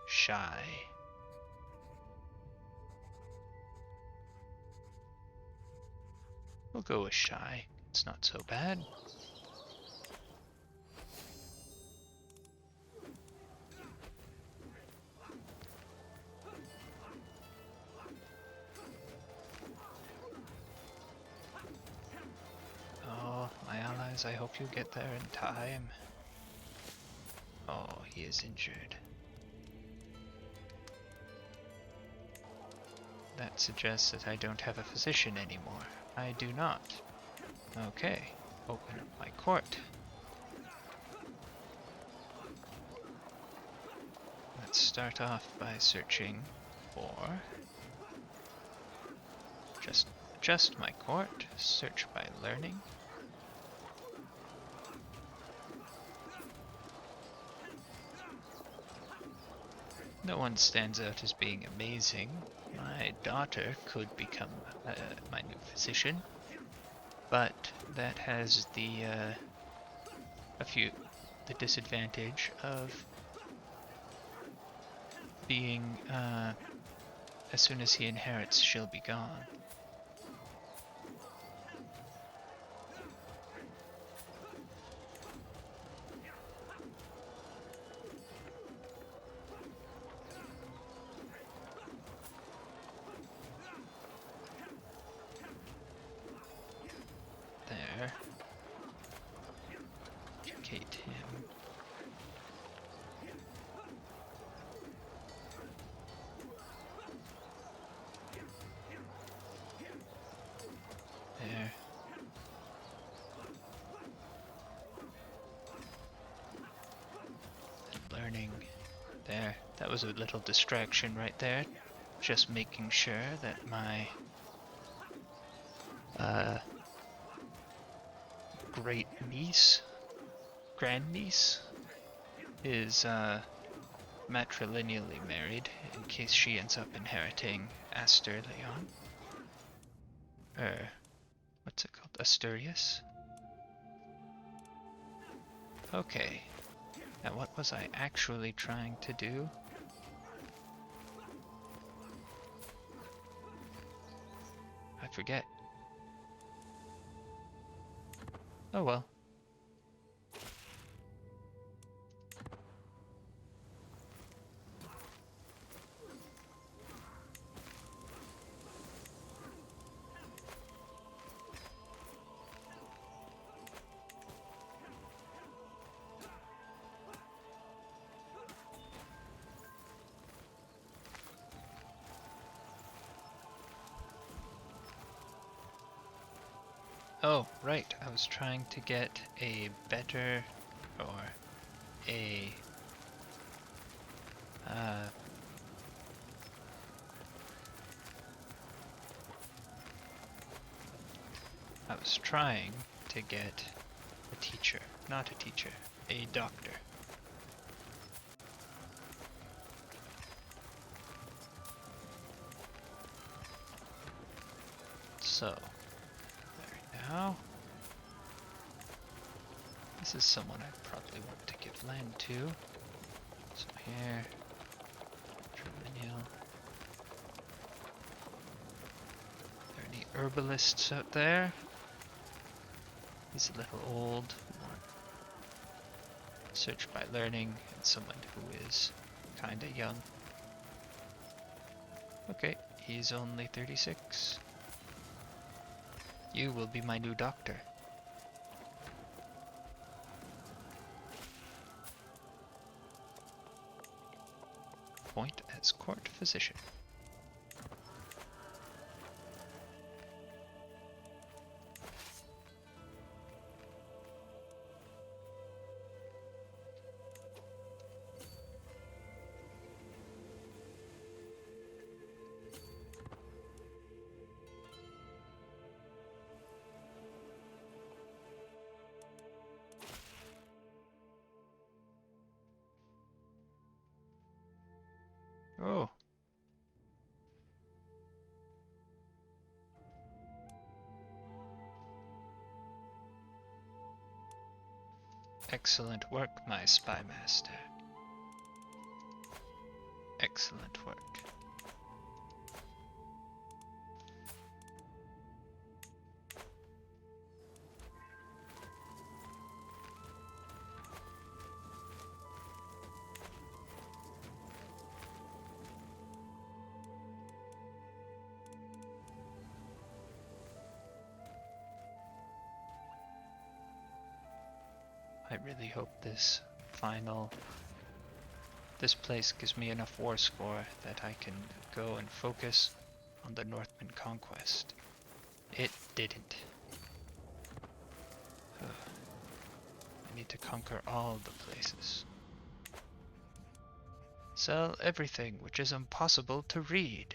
Shy. We'll go with shy. It's not so bad. Oh, my allies, I hope you get there in time. Oh, he is injured. That suggests that I don't have a physician anymore. I do not. Okay, open up my court. Let's start off by searching for... Just my court. Search by learning. No one stands out as being amazing. My daughter could become my new physician, but that has the disadvantage of being as soon as he inherits, she'll be gone. There. Educate him. There. And learning. There. That was a little distraction right there. Just making sure that my great niece, grandniece, is matrilineally married in case she ends up inheriting Aster Leon. What's it called? Asturias? Okay. Now what was I actually trying to do? I forget. Oh well. Oh, right, I was trying to get a better, or a, I was trying to get a teacher, not a teacher, a doctor. So, there now. This is someone I probably want to give land to. So here, Trilineal. Are there any herbalists out there? He's a little old. Search by learning, and someone who is kinda young. Okay, he's only 36. You will be my new doctor. point as court physician. Oh. Excellent work, my spy master. Excellent work. I really hope this place gives me enough war score that I can go and focus on the Northman conquest. It didn't. Ugh. I need to conquer all the places. Sell everything which is impossible to read.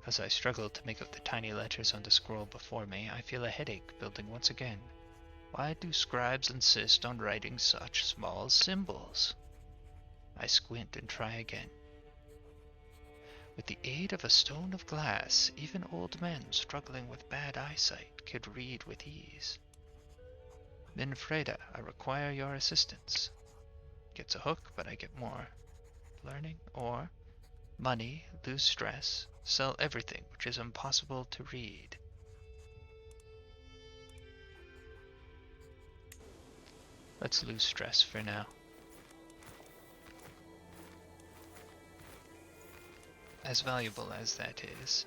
As I struggle to make out the tiny letters on the scroll before me, I feel a headache building once again. Why do scribes insist on writing such small symbols? I squint and try again. With the aid of a stone of glass, even old men struggling with bad eyesight could read with ease. Minfreda, I require your assistance. Gets a hook, but I get more. Learning, or money, lose stress, sell everything which is impossible to read. Let's lose stress for now. As valuable as that is.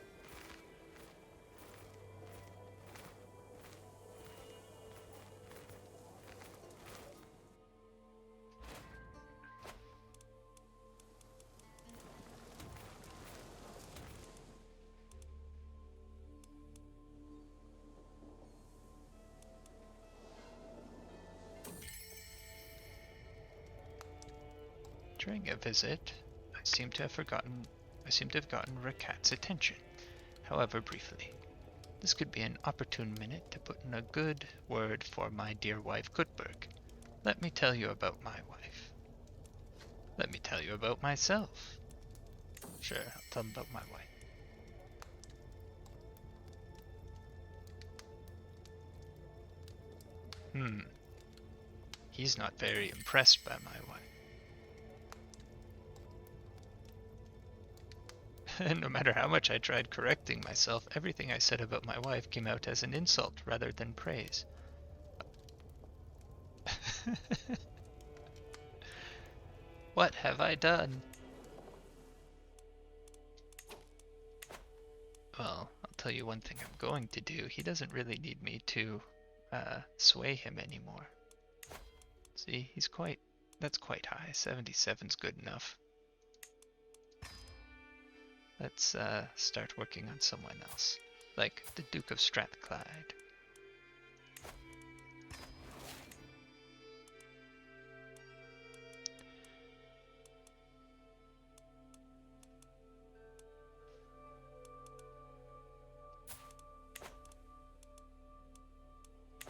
During a visit, I seem to have gotten Ricat's attention, however briefly. This could be an opportune minute to put in a good word for my dear wife Kutberg. Let me tell you about my wife. Let me tell you about myself. Sure, I'll tell them about my wife. He's not very impressed by my wife. No matter how much I tried correcting myself, everything I said about my wife came out as an insult rather than praise. What have I done? Well, I'll tell you one thing I'm going to do. He doesn't really need me to sway him anymore. See, that's quite high. 77's good enough. Let's start working on someone else, like the Duke of Strathclyde.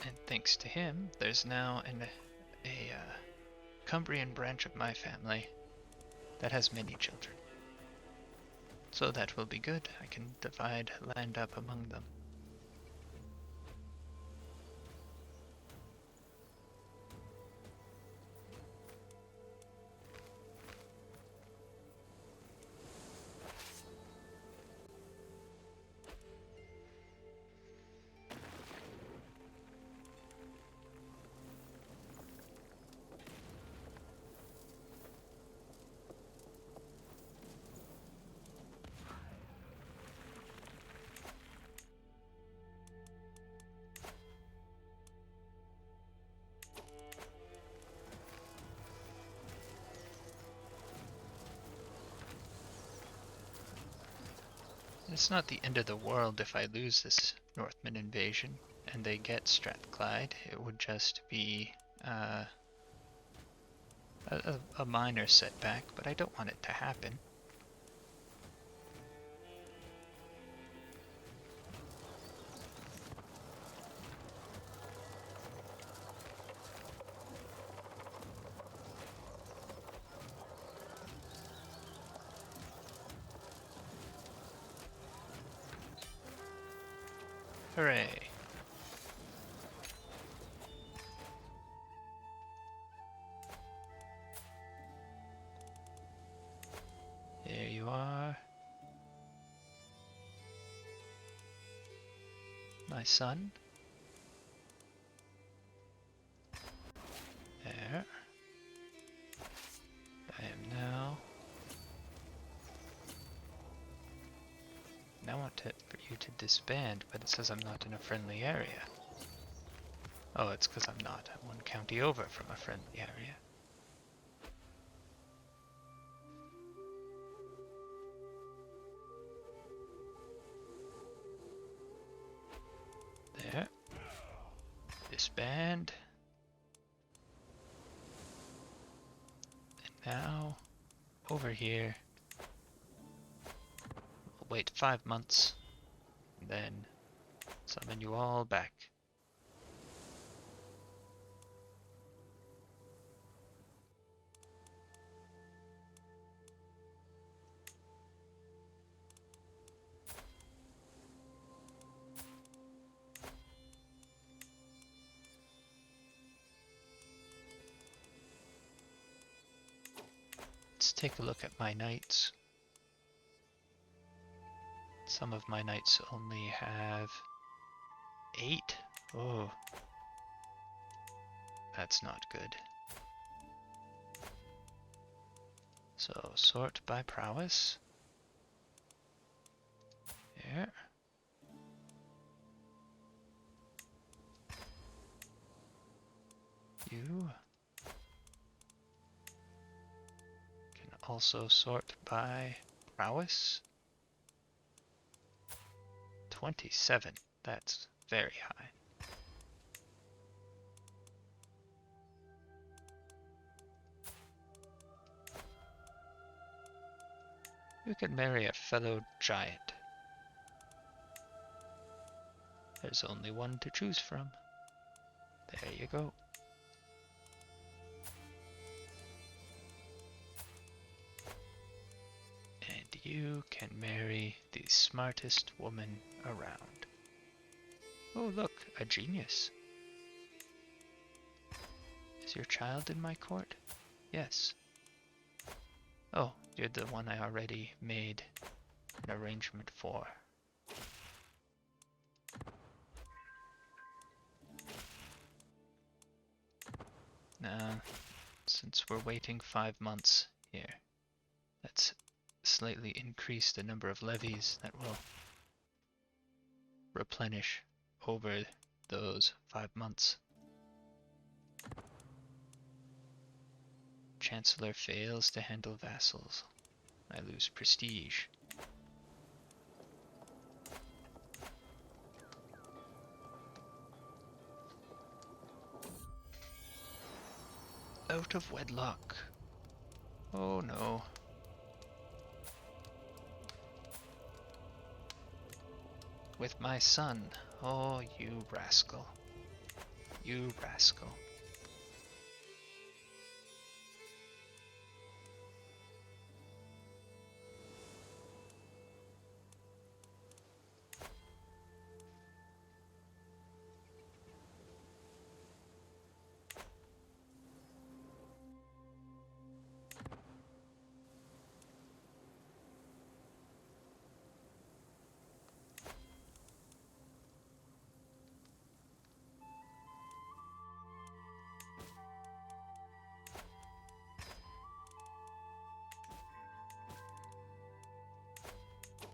And thanks to him, there's now a Cumbrian branch of my family that has many children. So that will be good. I can divide land up among them. It's not the end of the world if I lose this Northman invasion and they get Strathclyde. It would just be a minor setback, but I don't want it to happen. Hooray! There you are. My son. There. I am now. Now I want for you to disband, but it says I'm not in a friendly area. Oh, it's because I'm not one county over from a friendly area. There. Disband. And now, over here. We'll wait 5 months, and then summon you all back. Let's take a look at my knights. Some of my knights only have 8. Oh, that's not good. So sort by prowess. There. You can also sort by prowess. 27. That's very high. You could marry a fellow giant. There's only one to choose from. There you go. And you can marry the smartest woman around. Oh look, a genius. Is your child in my court? Yes. Oh, you're the one I already made an arrangement for. Now, since we're waiting 5 months here, let's slightly increase the number of levies that will replenish over those 5 months. Chancellor fails to handle vassals. I lose prestige. Out of wedlock. Oh no. With my son. Oh, you rascal. You rascal.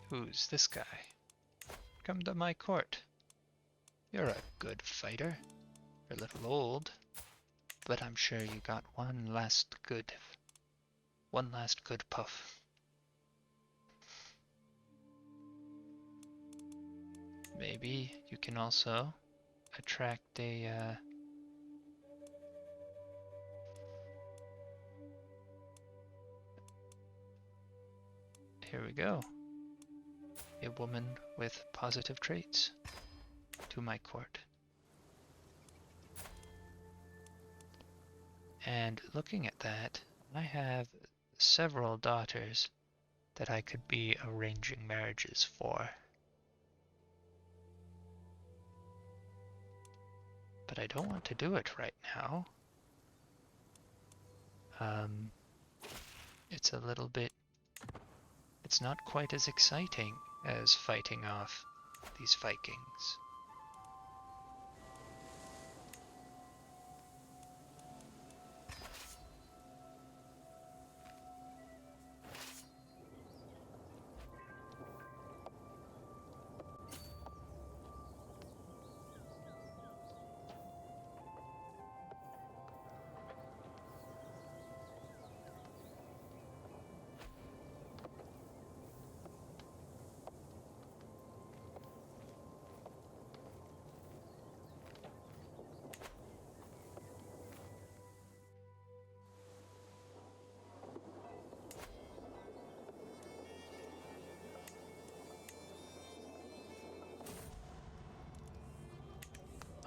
Who's this guy? Come to my court. You're a good fighter. You're a little old, but I'm sure you got one last good puff. maybe you can also attract a here we go. A woman with positive traits to my court. And looking at that, I have several daughters that I could be arranging marriages for. But I don't want to do it right now. It's a little bit... It's not quite as exciting as fighting off these Vikings.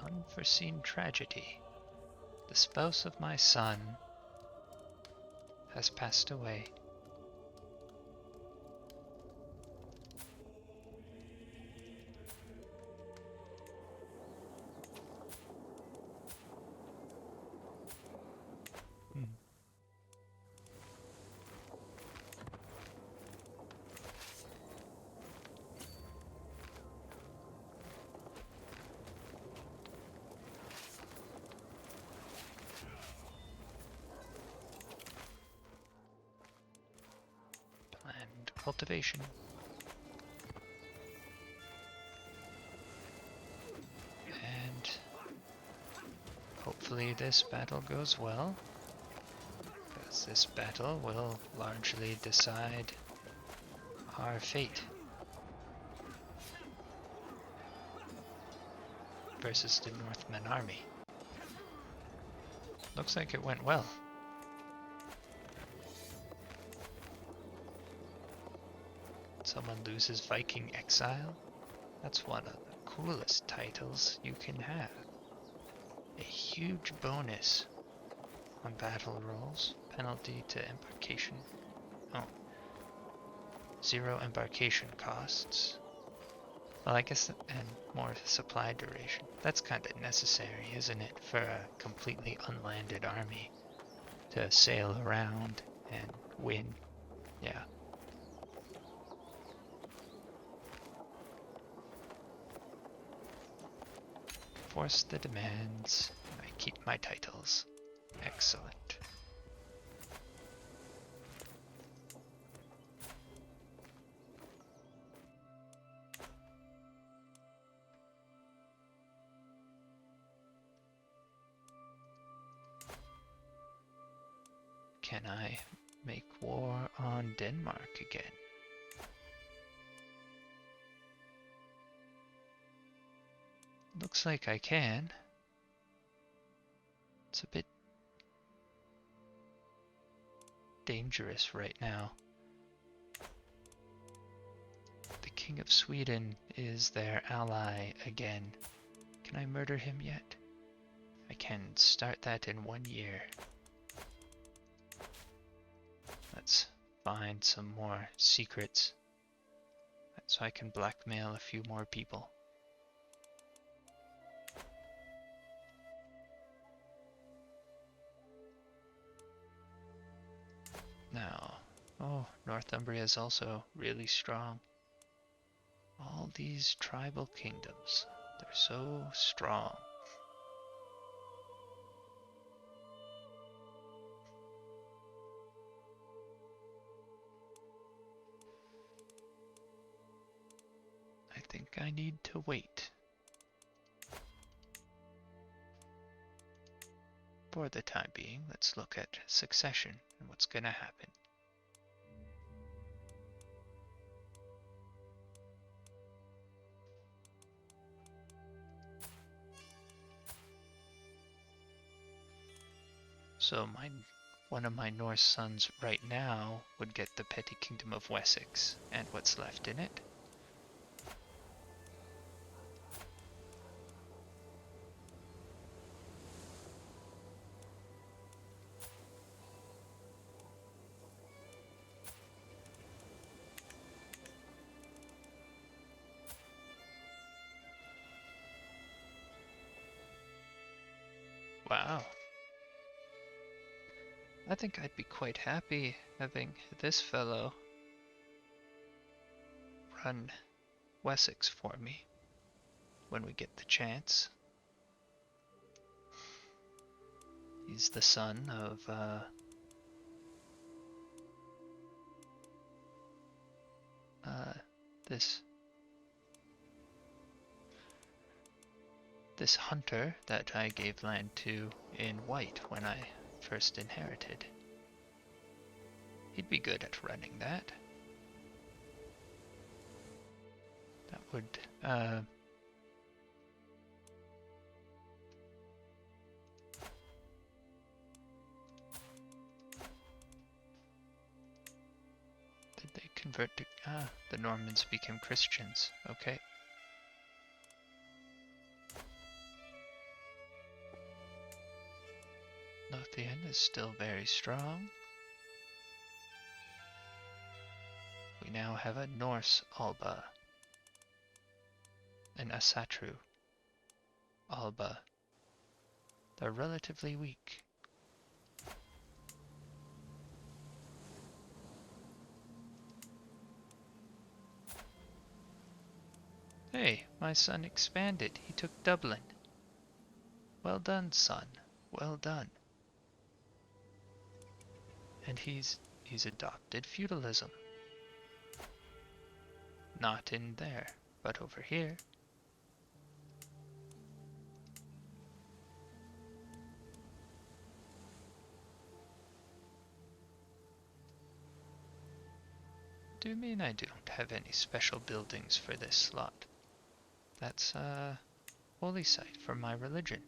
Unforeseen tragedy. The spouse of my son has passed away. Planned cultivation. And hopefully this battle goes well, because this battle will largely decide our fate versus the Northman army. Looks like it went well. Someone loses Viking exile? That's one of the coolest titles you can have. A huge bonus on battle rolls, penalty to embarkation. Oh, 0 embarkation costs. Well, I guess, and more supply duration. That's kind of necessary, isn't it, for a completely unlanded army to sail around and win? Yeah. Force the demands. I keep my titles. Excellent. Can I make war on Denmark again? Looks like I can. It's a bit dangerous right now. The King of Sweden is their ally again. Can I murder him yet? I can start that in 1 year. Let's find some more secrets so I can blackmail a few more people. Now, oh, Northumbria is also really strong. All these tribal kingdoms, they're so strong. I think I need to wait. For the time being, let's look at succession and what's going to happen. So one of my Norse sons right now would get the petty kingdom of Wessex and what's left in it. Wow. I think I'd be quite happy having this fellow run Wessex for me when we get the chance. He's the son of this hunter that I gave land to in White when I first inherited. He'd be good at running that. That would did they convert to the Normans became Christians. Okay. Lothian is still very strong. We now have a Norse Alba, an Asatru Alba. They're relatively weak. Hey, my son expanded. He took Dublin. Well done, son. Well done. And he's adopted feudalism. Not in there, but over here. Do you mean I don't have any special buildings for this slot? That's a holy site for my religion.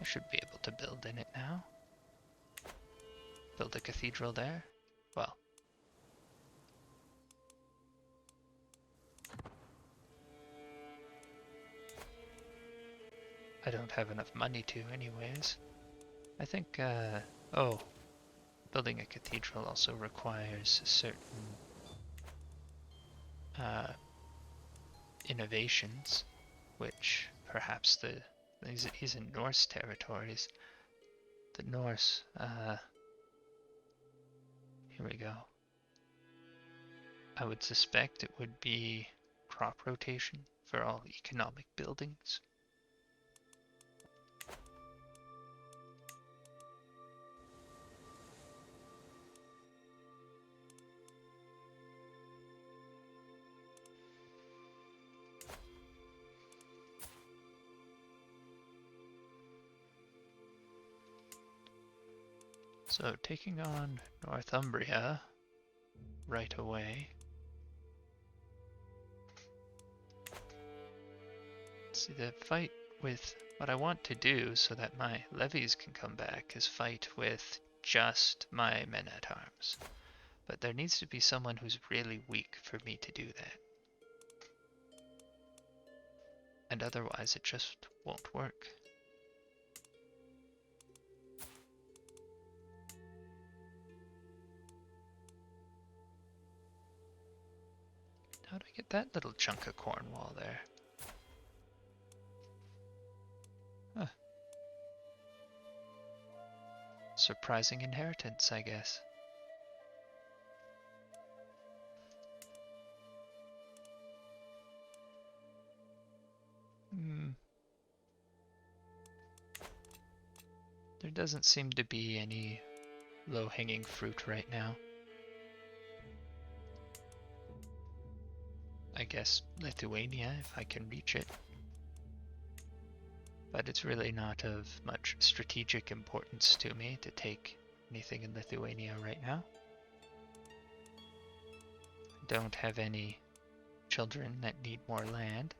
I should be able to build in it now. Build a cathedral there? Well. I don't have enough money to anyways. I think, oh, building a cathedral also requires certain innovations, which perhaps he's in Norse territories. The Norse, here we go. I would suspect it would be crop rotation for all economic buildings. So taking on Northumbria right away. See, the fight with what I want to do so that my levies can come back is fight with just my men-at-arms. But there needs to be someone who's really weak for me to do that. And otherwise it just won't work. How do I get that little chunk of Cornwall there? Huh. Surprising inheritance, I guess. There doesn't seem to be any low-hanging fruit right now. I guess Lithuania, if I can reach it. But it's really not of much strategic importance to me to take anything in Lithuania right now. Don't have any children that need more land.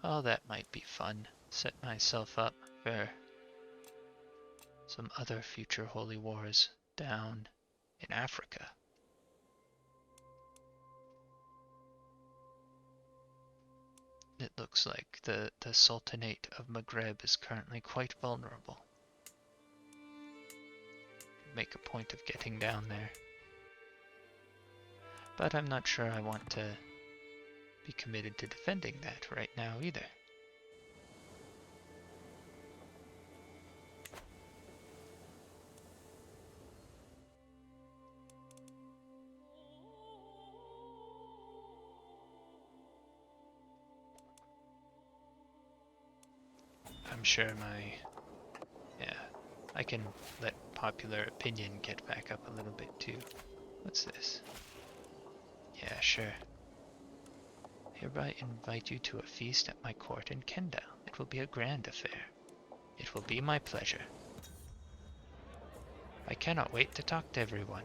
Well, that might be fun. Set myself up for some other future holy wars down in Africa. It looks like the Sultanate of Maghreb is currently quite vulnerable. Make a point of getting down there. But I'm not sure I want to be committed to defending that right now either. I'm sure yeah, I can let popular opinion get back up a little bit too. What's this? Yeah, sure. Hereby invite you to a feast at my court in Kendal. It will be a grand affair. It will be my pleasure. I cannot wait to talk to everyone.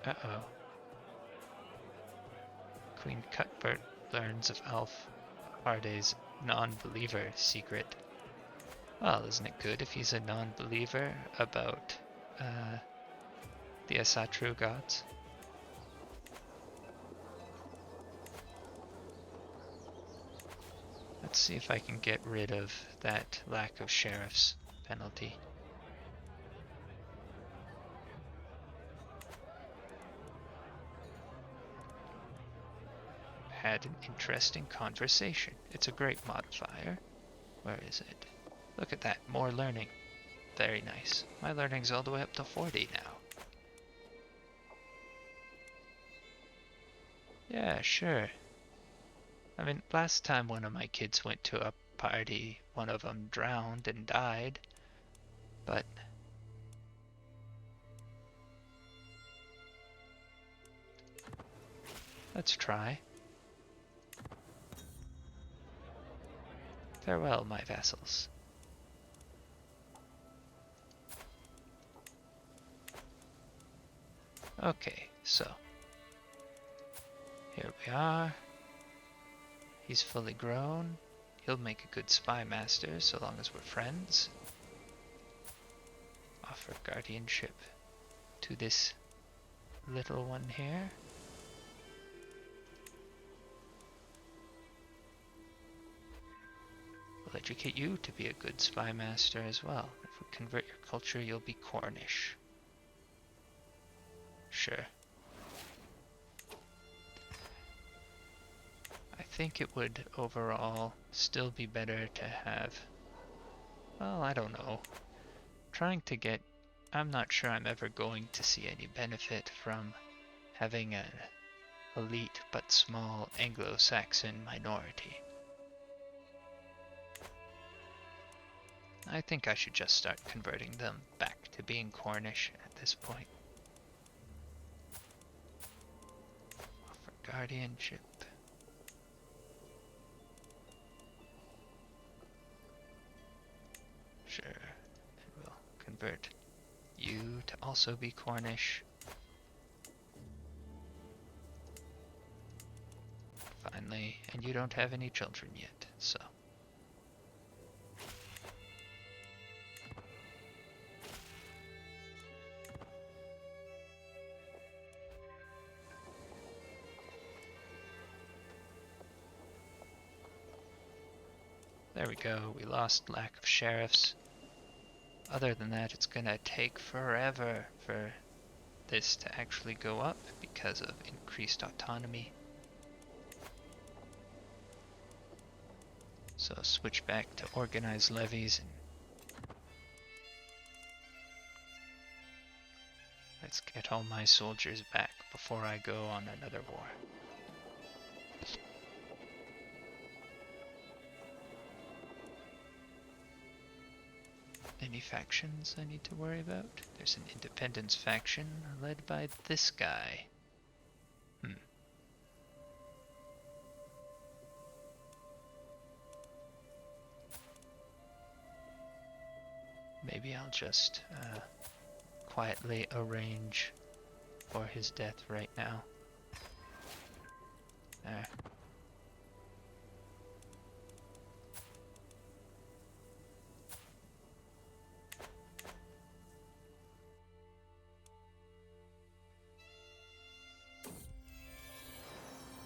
Uh-oh. Queen Cuthbert learns of Alf Harday's non-believer secret. Well, isn't it good if he's a non-believer about the Asatru gods? Let's see if I can get rid of that lack of sheriff's penalty. Had an interesting conversation. It's a great modifier. Where is it? Look at that, more learning. Very nice. My learning's all the way up to 40 now. Yeah, sure. I mean, last time one of my kids went to a party, one of them drowned and died. But let's try. Farewell, my vassals. Okay, so here we are. He's fully grown. He'll make a good spy master so long as we're friends. Offer guardianship to this little one here. We'll educate you to be a good spy master as well. If we convert your culture, you'll be Cornish. Sure. I think it would overall still be better to have, well, I don't know. Trying to get, I'm not sure I'm ever going to see any benefit from having an elite but small Anglo-Saxon minority. I think I should just start converting them back to being Cornish at this point. Offer guardianship. Sure, and we'll convert you to also be Cornish. Finally, and you don't have any children yet, so. There we go, we lost lack of sheriffs. Other than that, it's gonna take forever for this to actually go up because of increased autonomy. So switch back to organized levies and let's get all my soldiers back before I go on another war. Any factions I need to worry about? There's an independence faction led by this guy. Maybe I'll just quietly arrange for his death right now. There.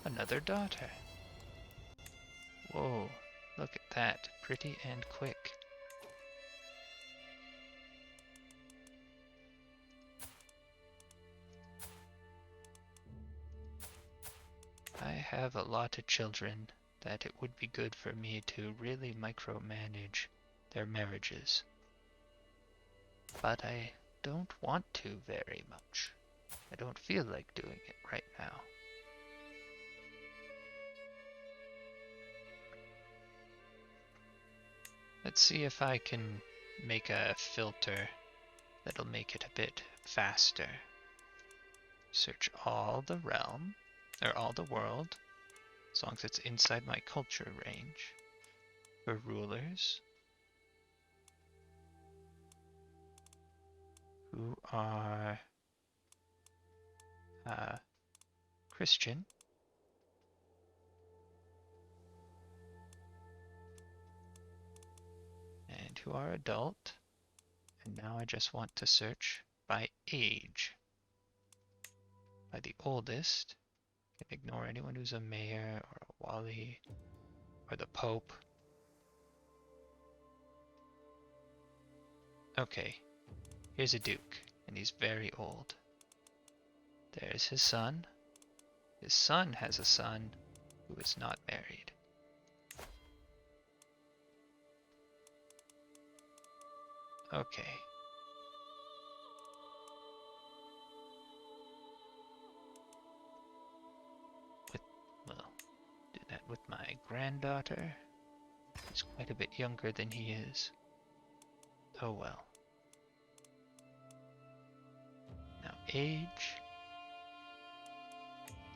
Another daughter. Whoa, look at that. Pretty and quick. I have a lot of children that it would be good for me to really micromanage their marriages. But I don't want to very much. I don't feel like doing it right now. Let's see if I can make a filter that'll make it a bit faster. Search all the realm, or all the world, as long as it's inside my culture range. For rulers who are Christian, and who are adult. And now I just want to search by age. By the oldest. I can ignore anyone who's a mayor or a wali or the pope. Okay, here's a duke, and he's very old. There's his son. His son has a son who is not married. Okay. Well, do that with my granddaughter. She's quite a bit younger than he is. Oh well. Now age.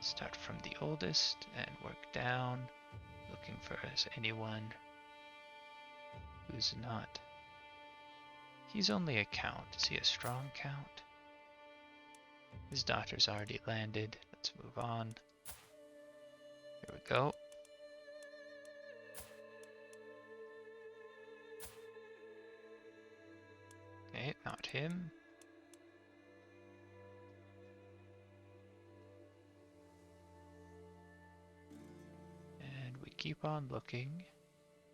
Start from the oldest and work down, looking for anyone who's not. He's only a count. Is he a strong count? His daughter's already landed. Let's move on. Here we go. Okay, not him. And we keep on looking.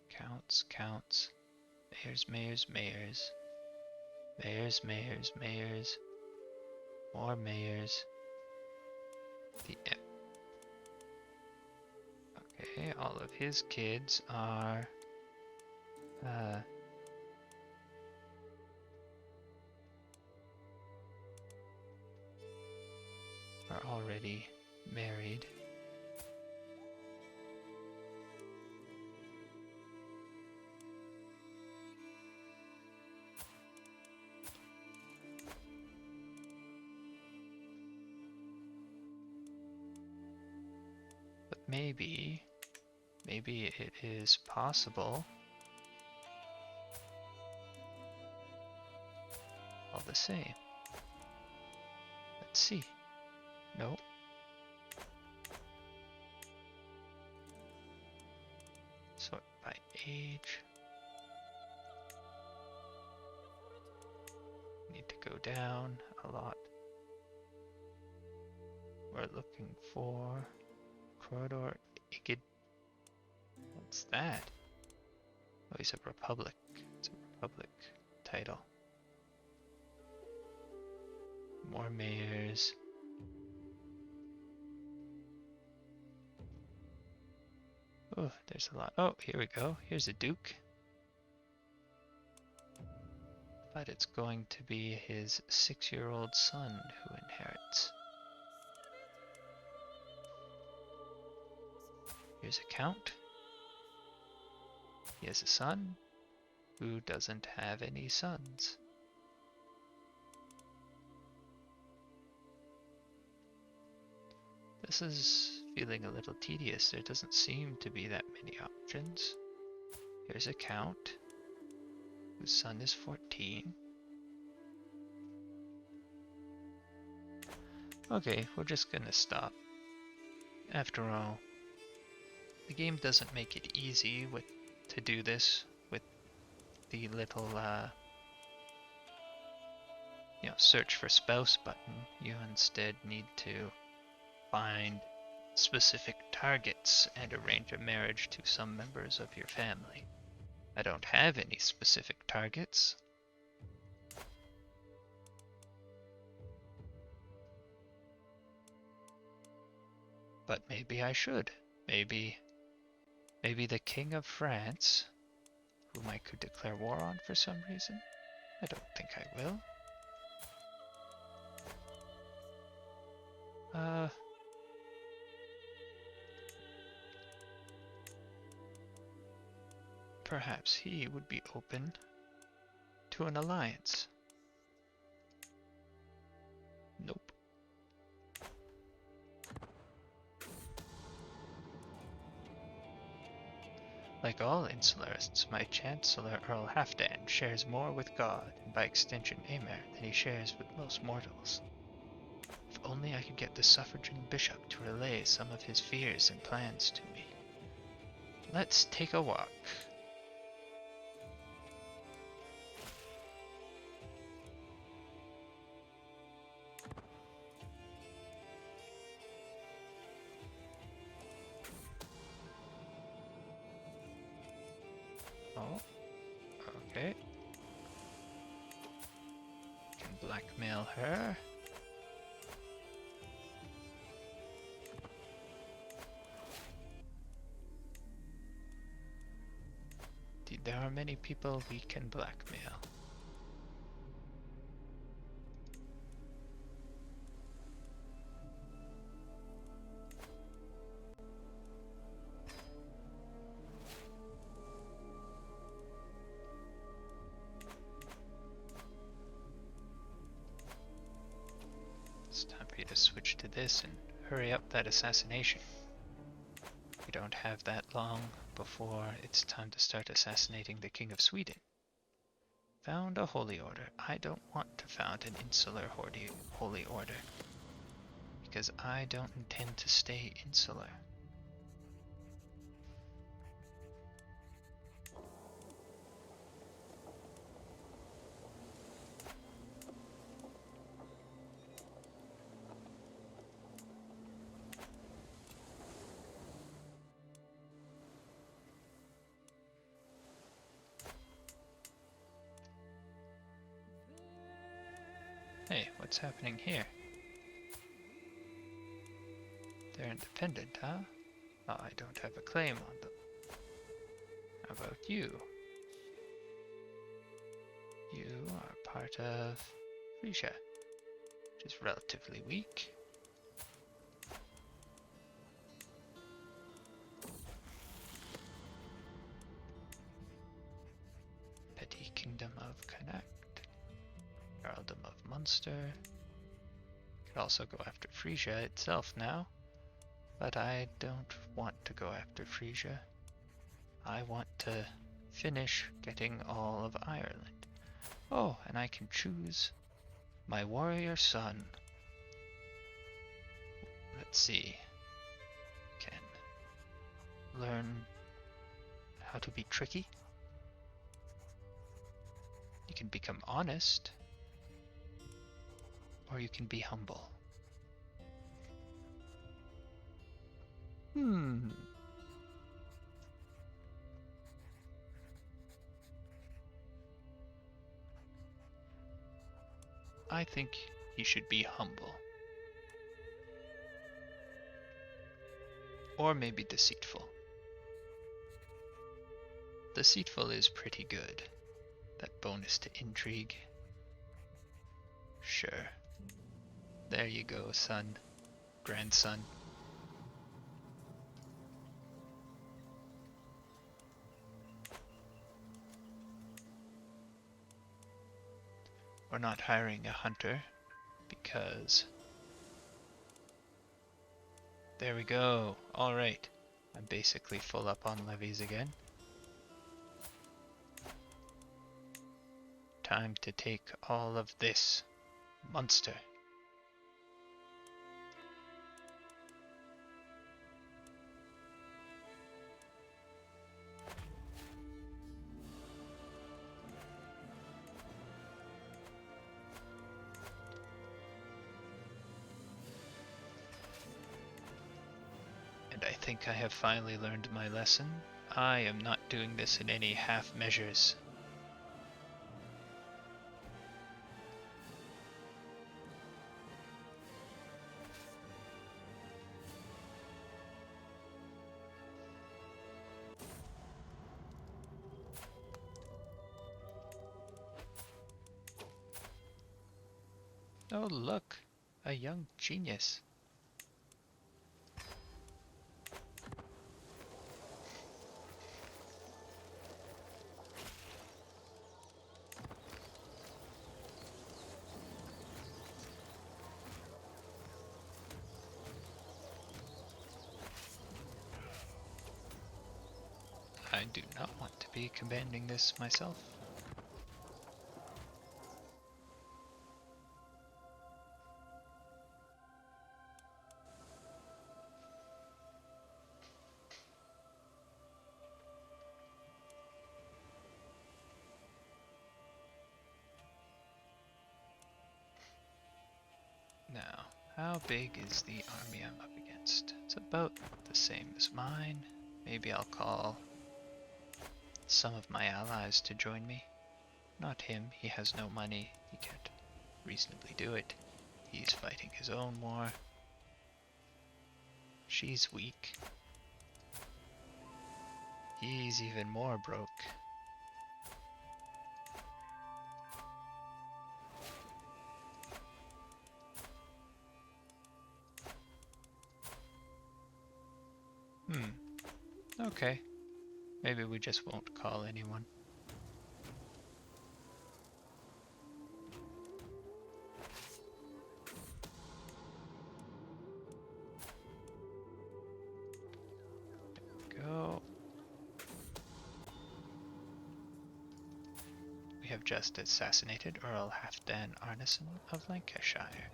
Counts, counts. Mayors, mayors, mayors. Mayors, mayors, mayors. More mayors. Okay, all of his kids are already married. But maybe it is possible all the same. Let's see. Nope. Sort by age. Need to go down a lot. We're looking for Crusader Kings. What's that? Oh, he's a republic. It's a republic title. More mayors. Oh, there's a lot. Oh, here we go. Here's a duke. But it's going to be his 6-year-old son who inherits. Here's a count. He has a son who doesn't have any sons. This is feeling a little tedious. There doesn't seem to be that many options. Here's a count. whose son is 14. Okay, we're just gonna stop. After all, the game doesn't make it easy to do this with the little search for spouse button. You instead need to find specific targets and arrange a marriage to some members of your family. I don't have any specific targets. But maybe I should. Maybe the King of France, whom I could declare war on for some reason. I don't think I will. Perhaps he would be open to an alliance. Nope. Like all insularists, my Chancellor Earl Halfdan shares more with God, and by extension Aemir, than he shares with most mortals. If only I could get the suffragan bishop to relay some of his fears and plans to me. Let's take a walk. Oh, okay. Can blackmail her. Indeed, there are many people we can blackmail. It's time for you to switch to this and hurry up that assassination. We don't have that long before it's time to start assassinating the King of Sweden. Found a holy order. I don't want to found an insular holy order, because I don't intend to stay insular. Hey, what's happening here? They're independent, huh? Oh, I don't have a claim on them. How about you? You are part of Frisia, which is relatively weak. Petty Kingdom of Connacht. Earldom of Munster. Could also go after Frisia itself now, but I don't want to go after Frisia. I want to finish getting all of Ireland. Oh, and I can choose my warrior son. Let's see. Can learn how to be tricky. You can become honest. Or you can be humble. I think he should be humble. Or maybe deceitful. Deceitful is pretty good. That bonus to intrigue. Sure. There you go, son. Grandson. We're not hiring a hunter because... There we go. Alright. I'm basically full up on levies again. time to take all of this monster. And I think I have finally learned my lesson. I am not doing this in any half measures. Oh look, a young genius. I do not want to be commanding this myself. Now, how big is the army I'm up against? It's about the same as mine. Maybe I'll call some of my allies to join me. Not him, he has no money, he can't reasonably do it. He's fighting his own war. She's weak. He's even more broke. Okay. Maybe we just won't call anyone. There we go. We have just assassinated Earl Halfdan Arneson of Lancashire.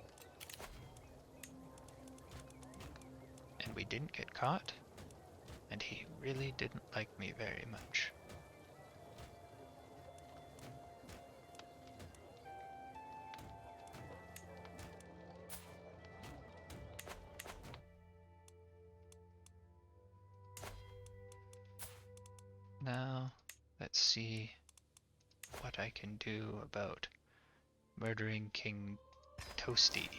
And we didn't get caught. And he really didn't like me very much. Now, let's see what I can do about murdering King Toasty.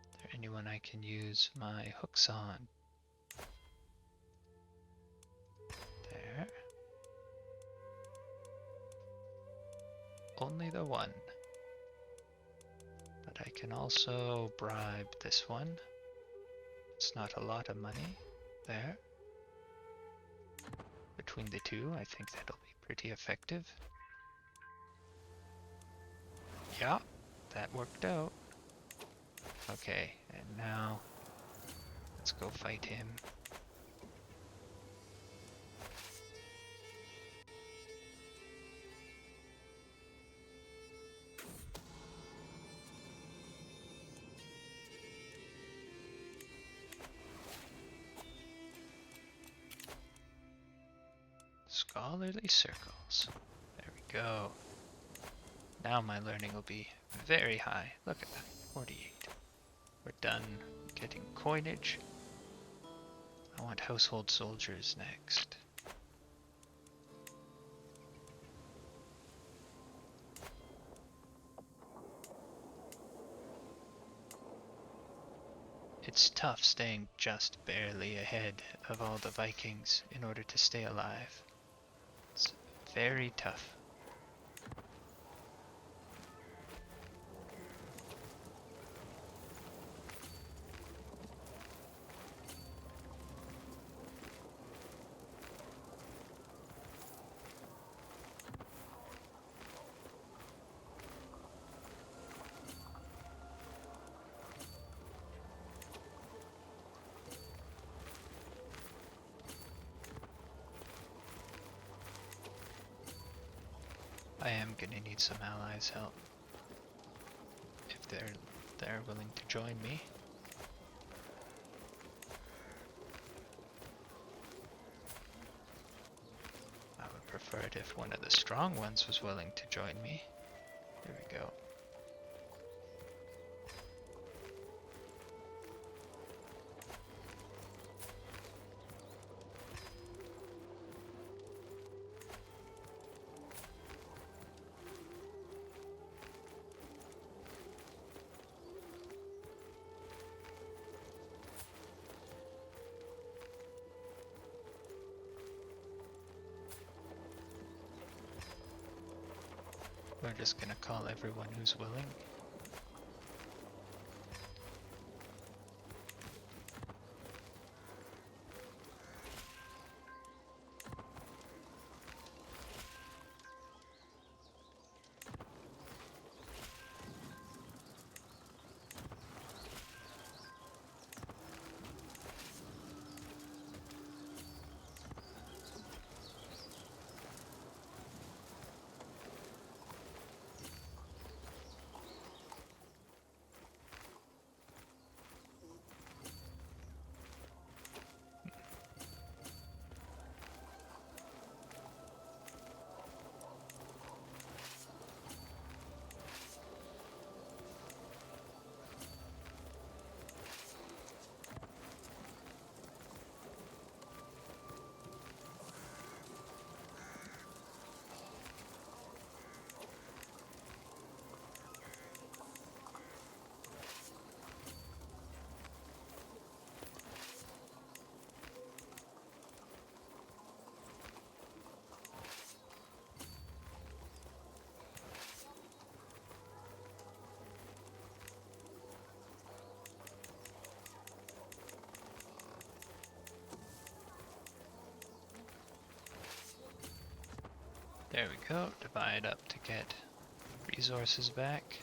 Is there anyone I can use my hooks on? There. Only the one. But I can also bribe this one. It's not a lot of money. There. Between the two, I think that'll be pretty effective. Yeah, that worked out. Okay, and now let's go fight him. Scholarly circles. There we go. Now my learning will be very high. Look at that, 48. We're done getting coinage. I want household soldiers next. It's tough staying just barely ahead of all the Vikings in order to stay alive. It's very tough. I am gonna need some allies' help. If they're willing to join me. I would prefer it if one of the strong ones was willing to join me. There we go. We're just gonna call everyone who's willing. There we go, divide up to get resources back.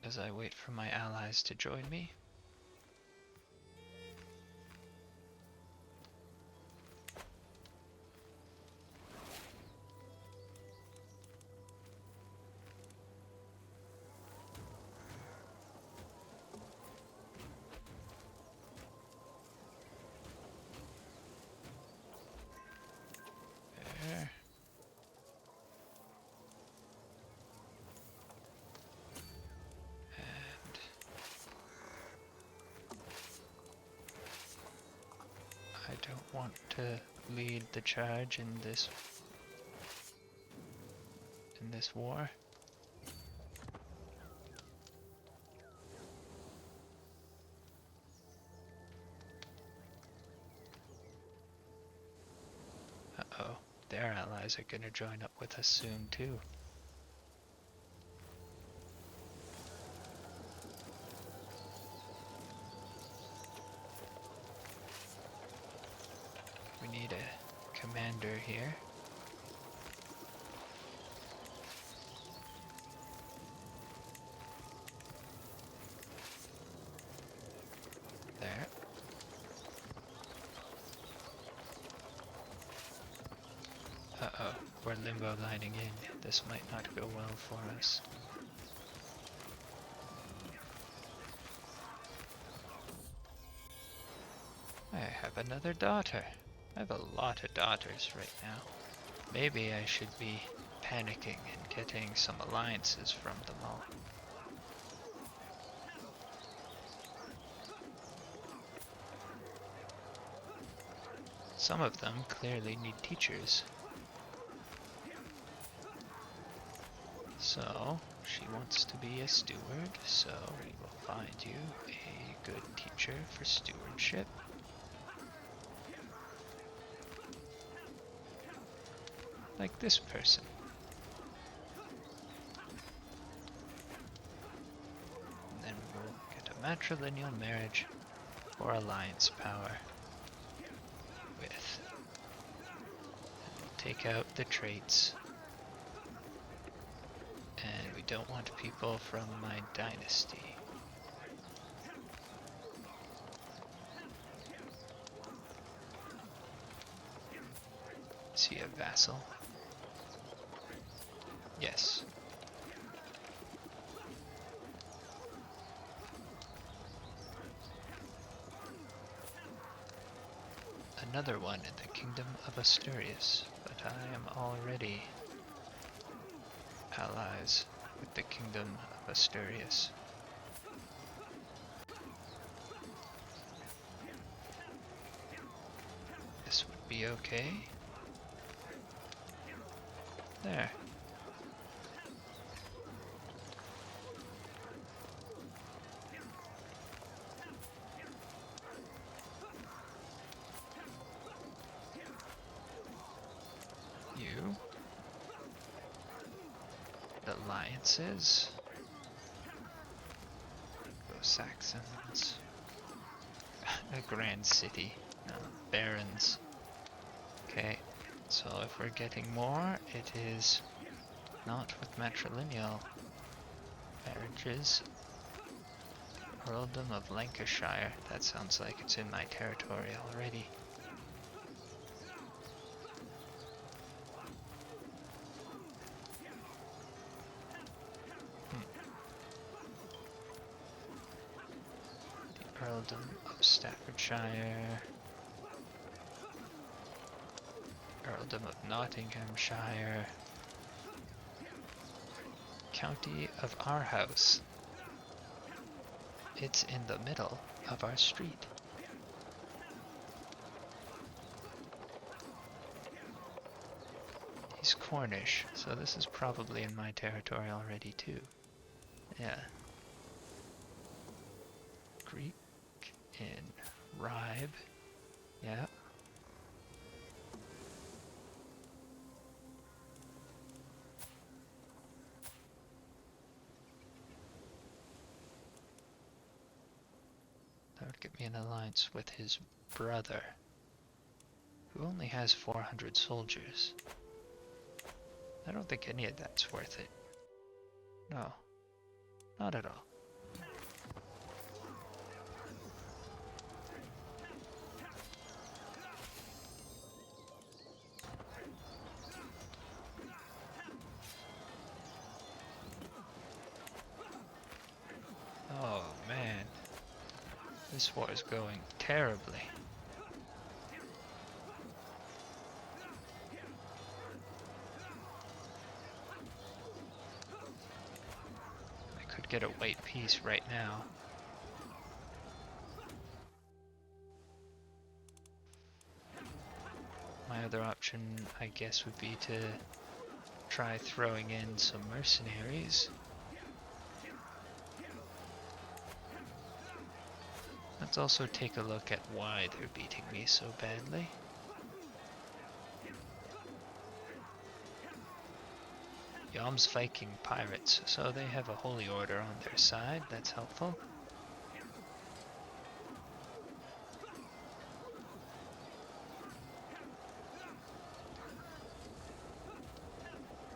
As I wait for my allies to join me. There. And I don't want to lead the charge in this war. Uh-oh, their allies are gonna join up with us soon too. We need a commander here. There. Uh-oh, we're limbo lining in. This might not go well for us. I have another daughter. I have a lot of daughters right now. Maybe I should be panicking and getting some alliances from them all. Some of them clearly need teachers. So, she wants to be a steward, so we will find you a good teacher for stewardship. Like this person. And then we'll get a matrilineal marriage or alliance power with. And we'll take out the traits. And we don't want people from my dynasty. Is he a vassal? Yes. Another one in the kingdom of Asturias, but I am already allies with the kingdom of Asturias. This would be okay. There. You. The alliances. Go Saxons. A grand city. No, barons. Okay, so if we're getting more, it is not with matrilineal marriages. Earldom of Lancashire. That sounds like it's in my territory already. The Earldom of Staffordshire. Earldom of Nottinghamshire. County of our house. It's in the middle of our street. He's Cornish, so this is probably in my territory already too. Yeah. Greek in Ribe. Yeah. That would get me an alliance with his brother, who only has 400 soldiers. I don't think any of that's worth it. No, not at all. Oh man, this war is going terribly. I could get a white peace right now. My other option, I guess, would be to try throwing in some mercenaries. Let's also take a look at why they're beating me so badly. Yom's Viking pirates, so they have a holy order on their side, that's helpful.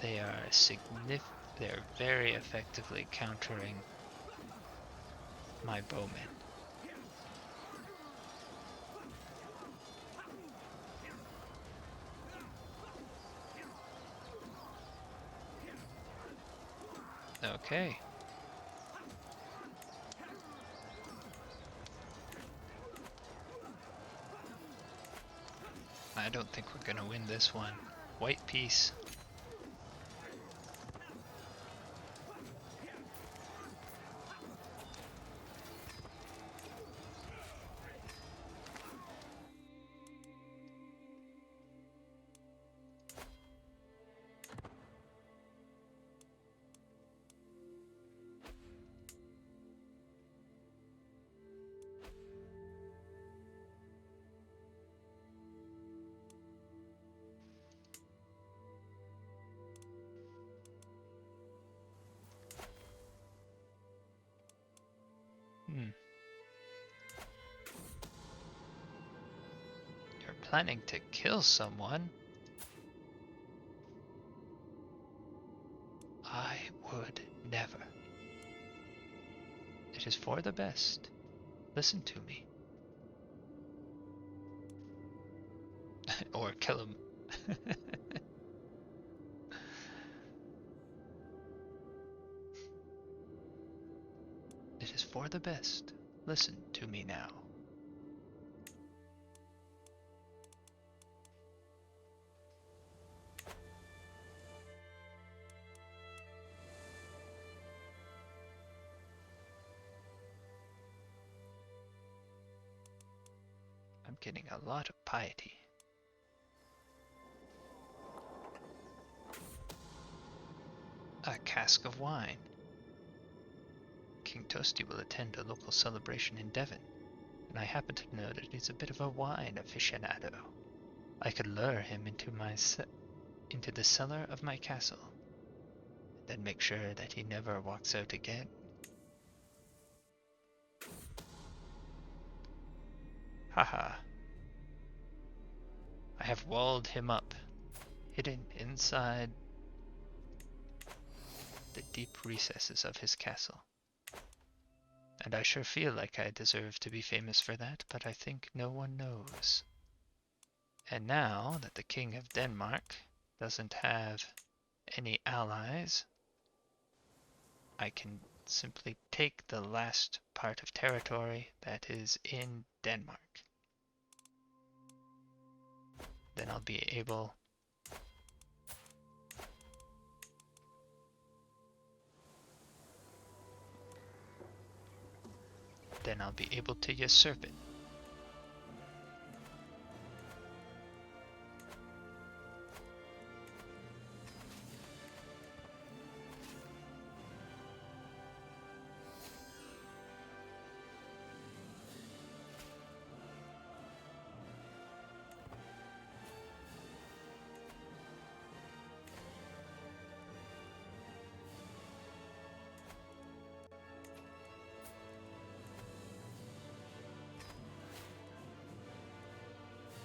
They are they're very effectively countering my bowmen. Okay. I don't think we're gonna win this one. White peace. You're planning to kill someone? I would never. It is for the best. Listen to me. Or kill him It is for the best. Listen to me now. I'm getting a lot of piety. A cask of wine. King Toasty will attend a local celebration in Devon, and I happen to know that he's a bit of a wine aficionado. I could lure him into the cellar of my castle, and then make sure that he never walks out again. Haha. I have walled him up, hidden inside the deep recesses of his castle. And I sure feel like I deserve to be famous for that, but I think no one knows. And now that the King of Denmark doesn't have any allies, I can simply take the last part of territory that is in Denmark. Then I'll be able to usurp it.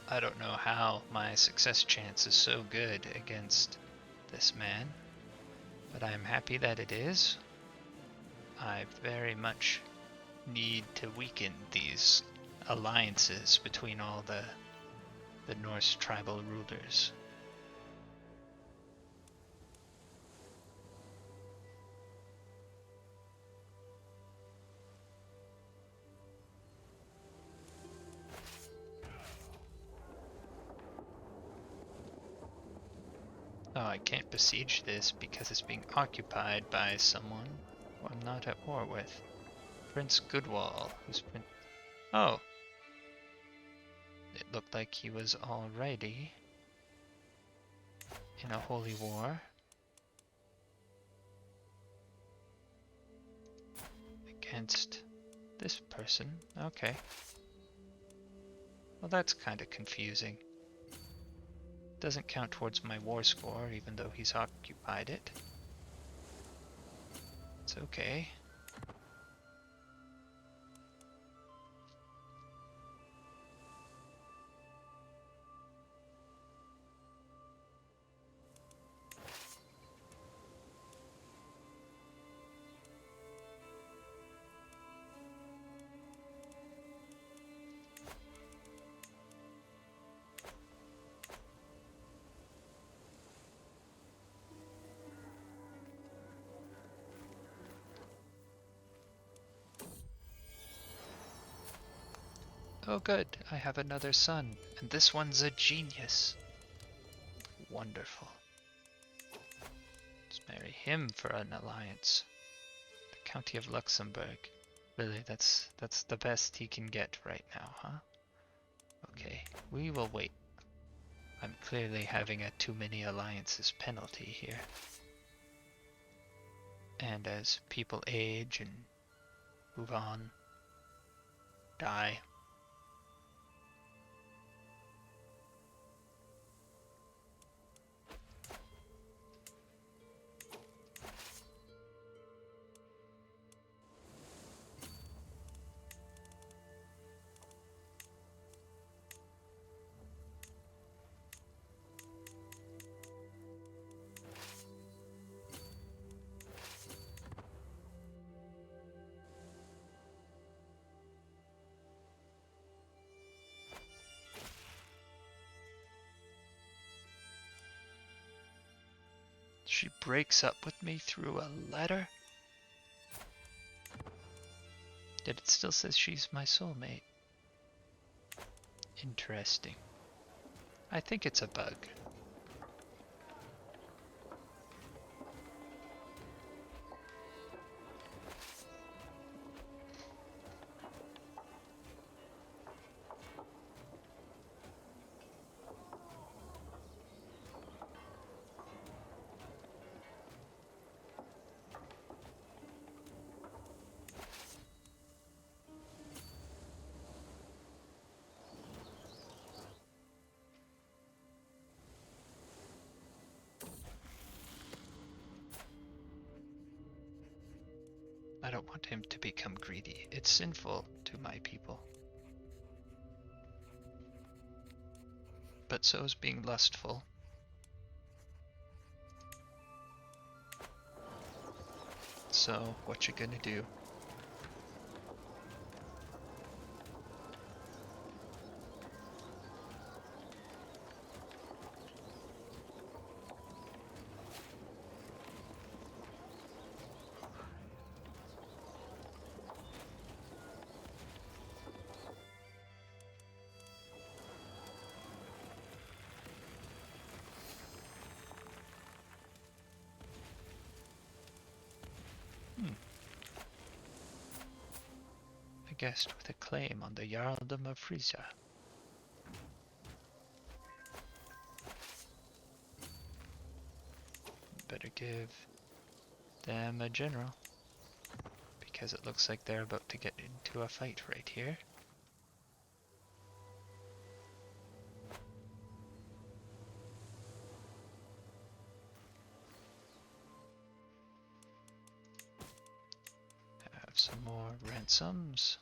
I don't know how my success chance is so good against this man, but I'm happy that it is. I very much need to weaken these alliances between all the Norse tribal rulers. Oh, I can't besiege this because it's being occupied by someone who I'm not at war with. Prince Goodwall, who's been... Oh! It looked like he was already in a holy war against this person. Okay. Well, that's kind of confusing. Doesn't count towards my war score, even though he's occupied it. It's okay. Oh good, I have another son, and this one's a genius. Wonderful. Let's marry him for an alliance. The County of Luxembourg. Really, that's the best he can get right now, huh? Okay, we will wait. I'm clearly having a too many alliances penalty here. And as people age and move on, die, She breaks up with me through a letter? Yet it still says she's my soulmate. Interesting. I think it's a bug. I don't want him to become greedy. It's sinful to my people. But so is being lustful. So, what you gonna do? A guest with a claim on the Jarldom of Frisia. Better give them a general, because it looks like they're about to get into a fight right here. Have some more ransoms.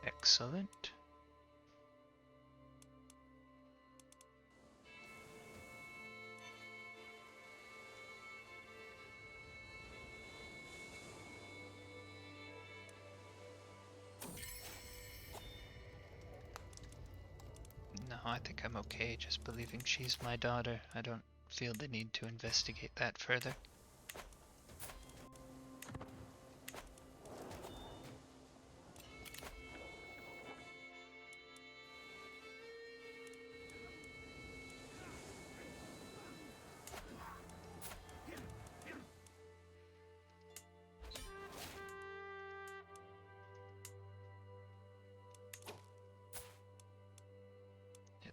Excellent. No, I think I'm okay just believing she's my daughter. I don't feel the need to investigate that further.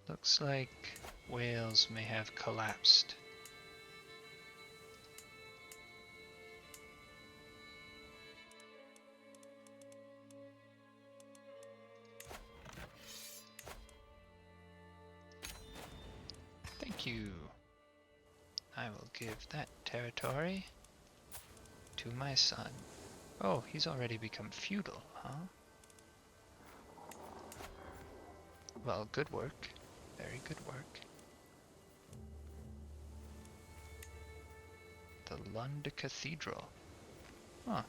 Looks like Wales may have collapsed. Thank you. I will give that territory to my son. Oh, he's already become feudal, huh? Well, good work. Very good work. The Lund Cathedral. Huh.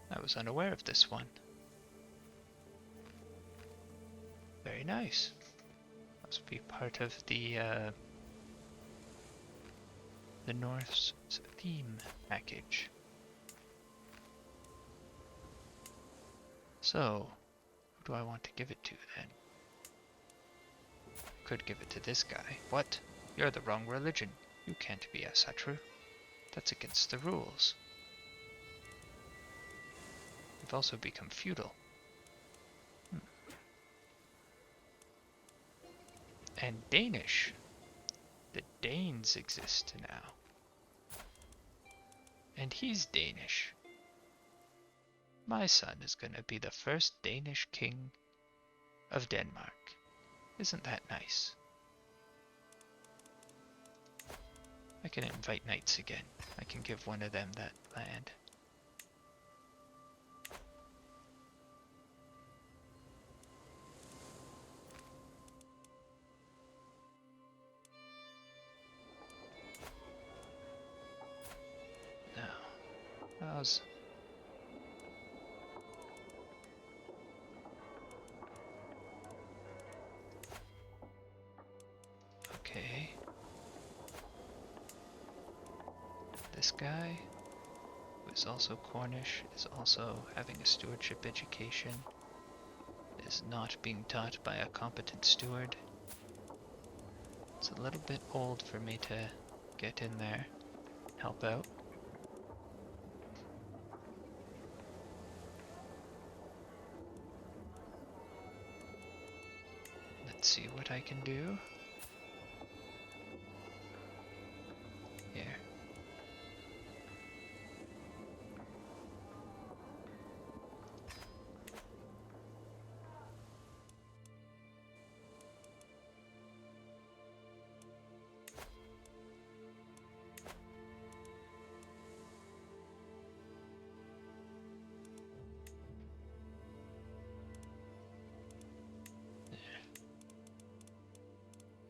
I was unaware of this one. Very nice. Must be part of the the North's theme package. So, who do I want to give it to then? Could give it to this guy. What? You're the wrong religion. You can't be a Satru. That's against the rules. You've also become feudal. And Danish. The Danes exist now. And he's Danish. My son is gonna be the first Danish king of Denmark. Isn't that nice? I can invite knights again. I can give one of them that land. Now, how's... Okay. This guy, who is also Cornish, is also having a stewardship education, is not being taught by a competent steward. It's a little bit old for me to get in there, help out. Let's see what I can do. Here.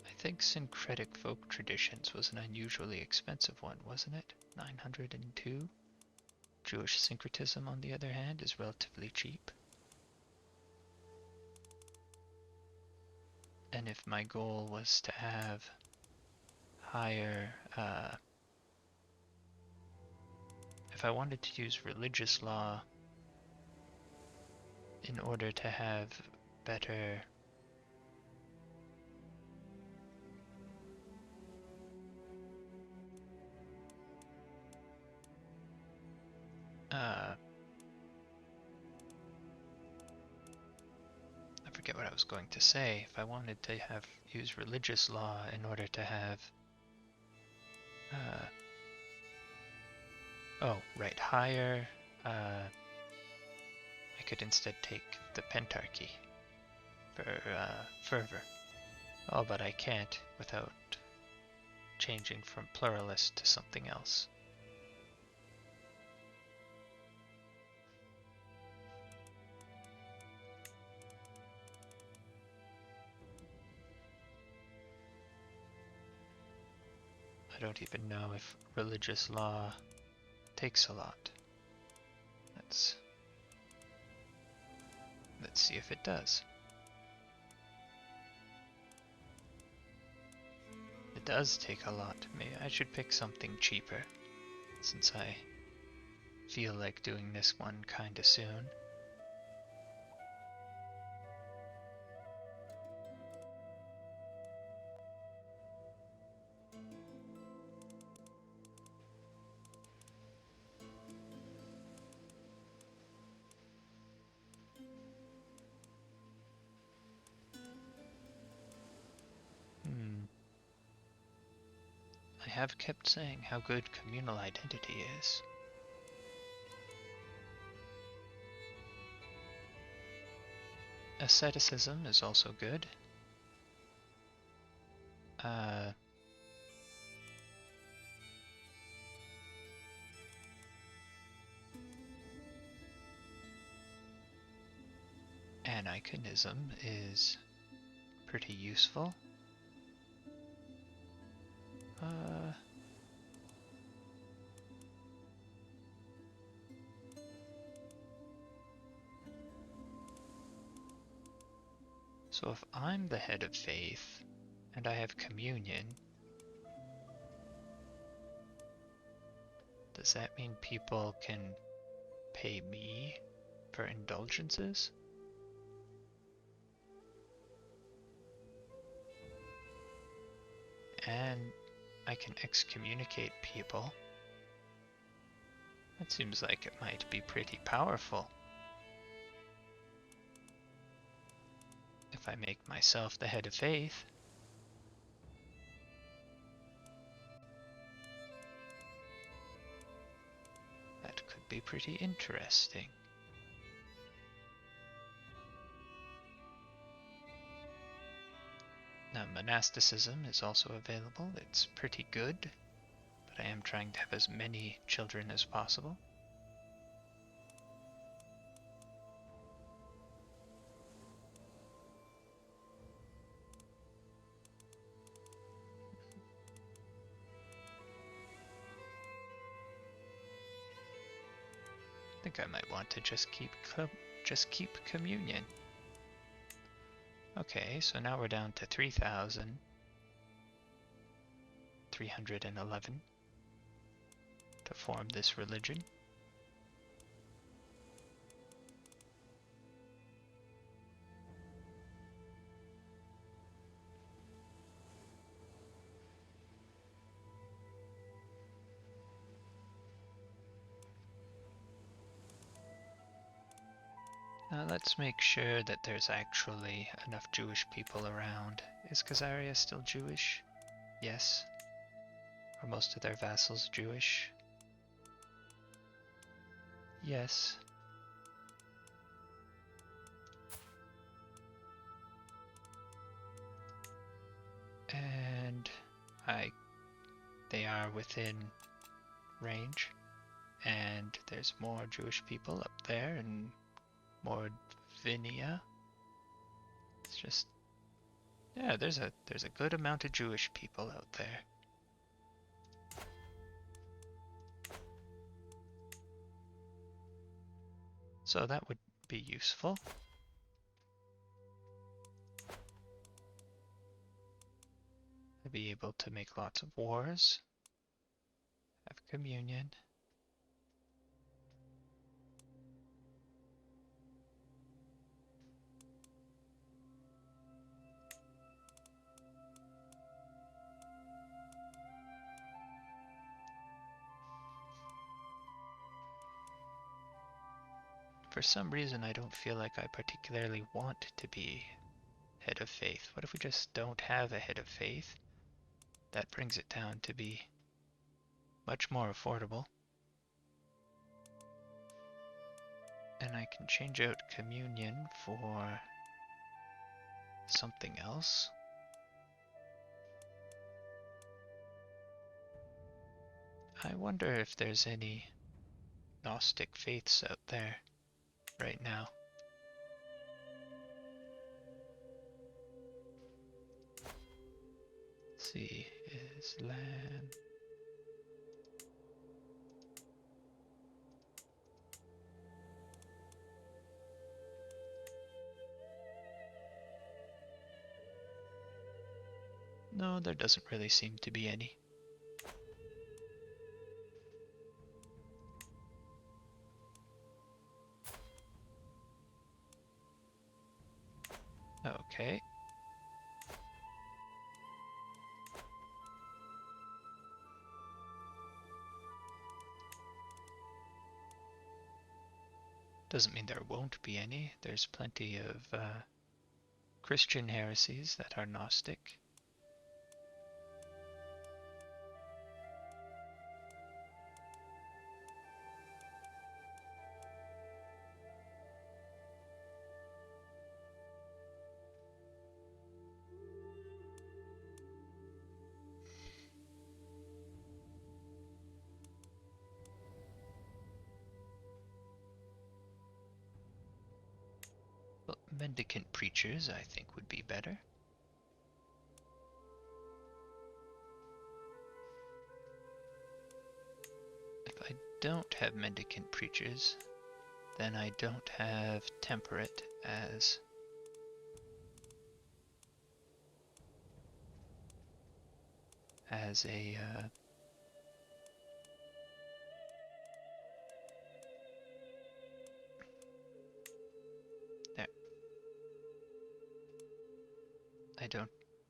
I think syncretic folk traditions was an unusually expensive one, wasn't it? 902? Jewish syncretism, on the other hand, is relatively cheap. And if my goal was to have higher, if I wanted to use religious law in order to have better I forget what I was going to say. If I wanted to use religious law in order to have oh, right, higher, I could instead take the pentarchy for fervor. Oh, but I can't without changing from pluralist to something else. I don't even know if religious law takes a lot. Let's see if it does. It does take a lot. Maybe I should pick something cheaper, since I feel like doing this one kinda soon. I have kept saying how good communal identity is. Asceticism is also good. Aniconism is pretty useful. So if I'm the head of faith, and I have communion, Does that mean people can pay me for indulgences? And I can excommunicate people. That seems like it might be pretty powerful. If I make myself the head of faith. That could be pretty interesting. Now, monasticism is also available. It's pretty good, but I am trying to have as many children as possible. I think I might want to just keep communion. Okay, so now we're down to 3,311 to form this religion. Now let's make sure that there's actually enough Jewish people around. Is Khazaria still Jewish? Yes. Are most of their vassals Jewish? Yes. And they are within range. And there's more Jewish people up there and more Vinia. It's just, yeah, there's a good amount of Jewish people out there. So that would be useful. I'd be able to make lots of wars, have communion. For some reason, I don't feel like I particularly want to be head of faith. What if we just don't have a head of faith? That brings it down to be much more affordable. And I can change out communion for something else. I wonder if there's any Gnostic faiths out there right now. Let's see, Islam. No, there doesn't really seem to be any. Okay. Doesn't mean there won't be any. There's plenty of Christian heresies that are Gnostic. Well, mendicant preachers, I think, would be better. If I don't have mendicant preachers, then I don't have temperate as a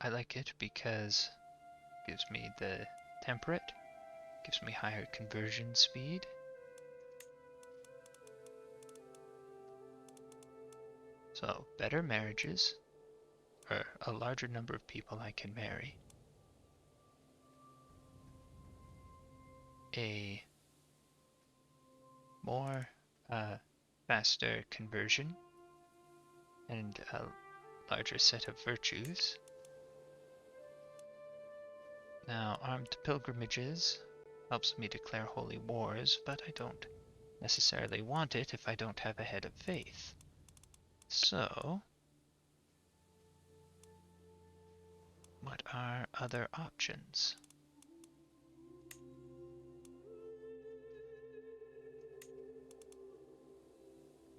I like it because it gives me the temperate, gives me higher conversion speed. So, better marriages, or a larger number of people I can marry. A more faster conversion and a larger set of virtues. Now, armed pilgrimages helps me declare holy wars, but I don't necessarily want it if I don't have a head of faith. So, what are other options?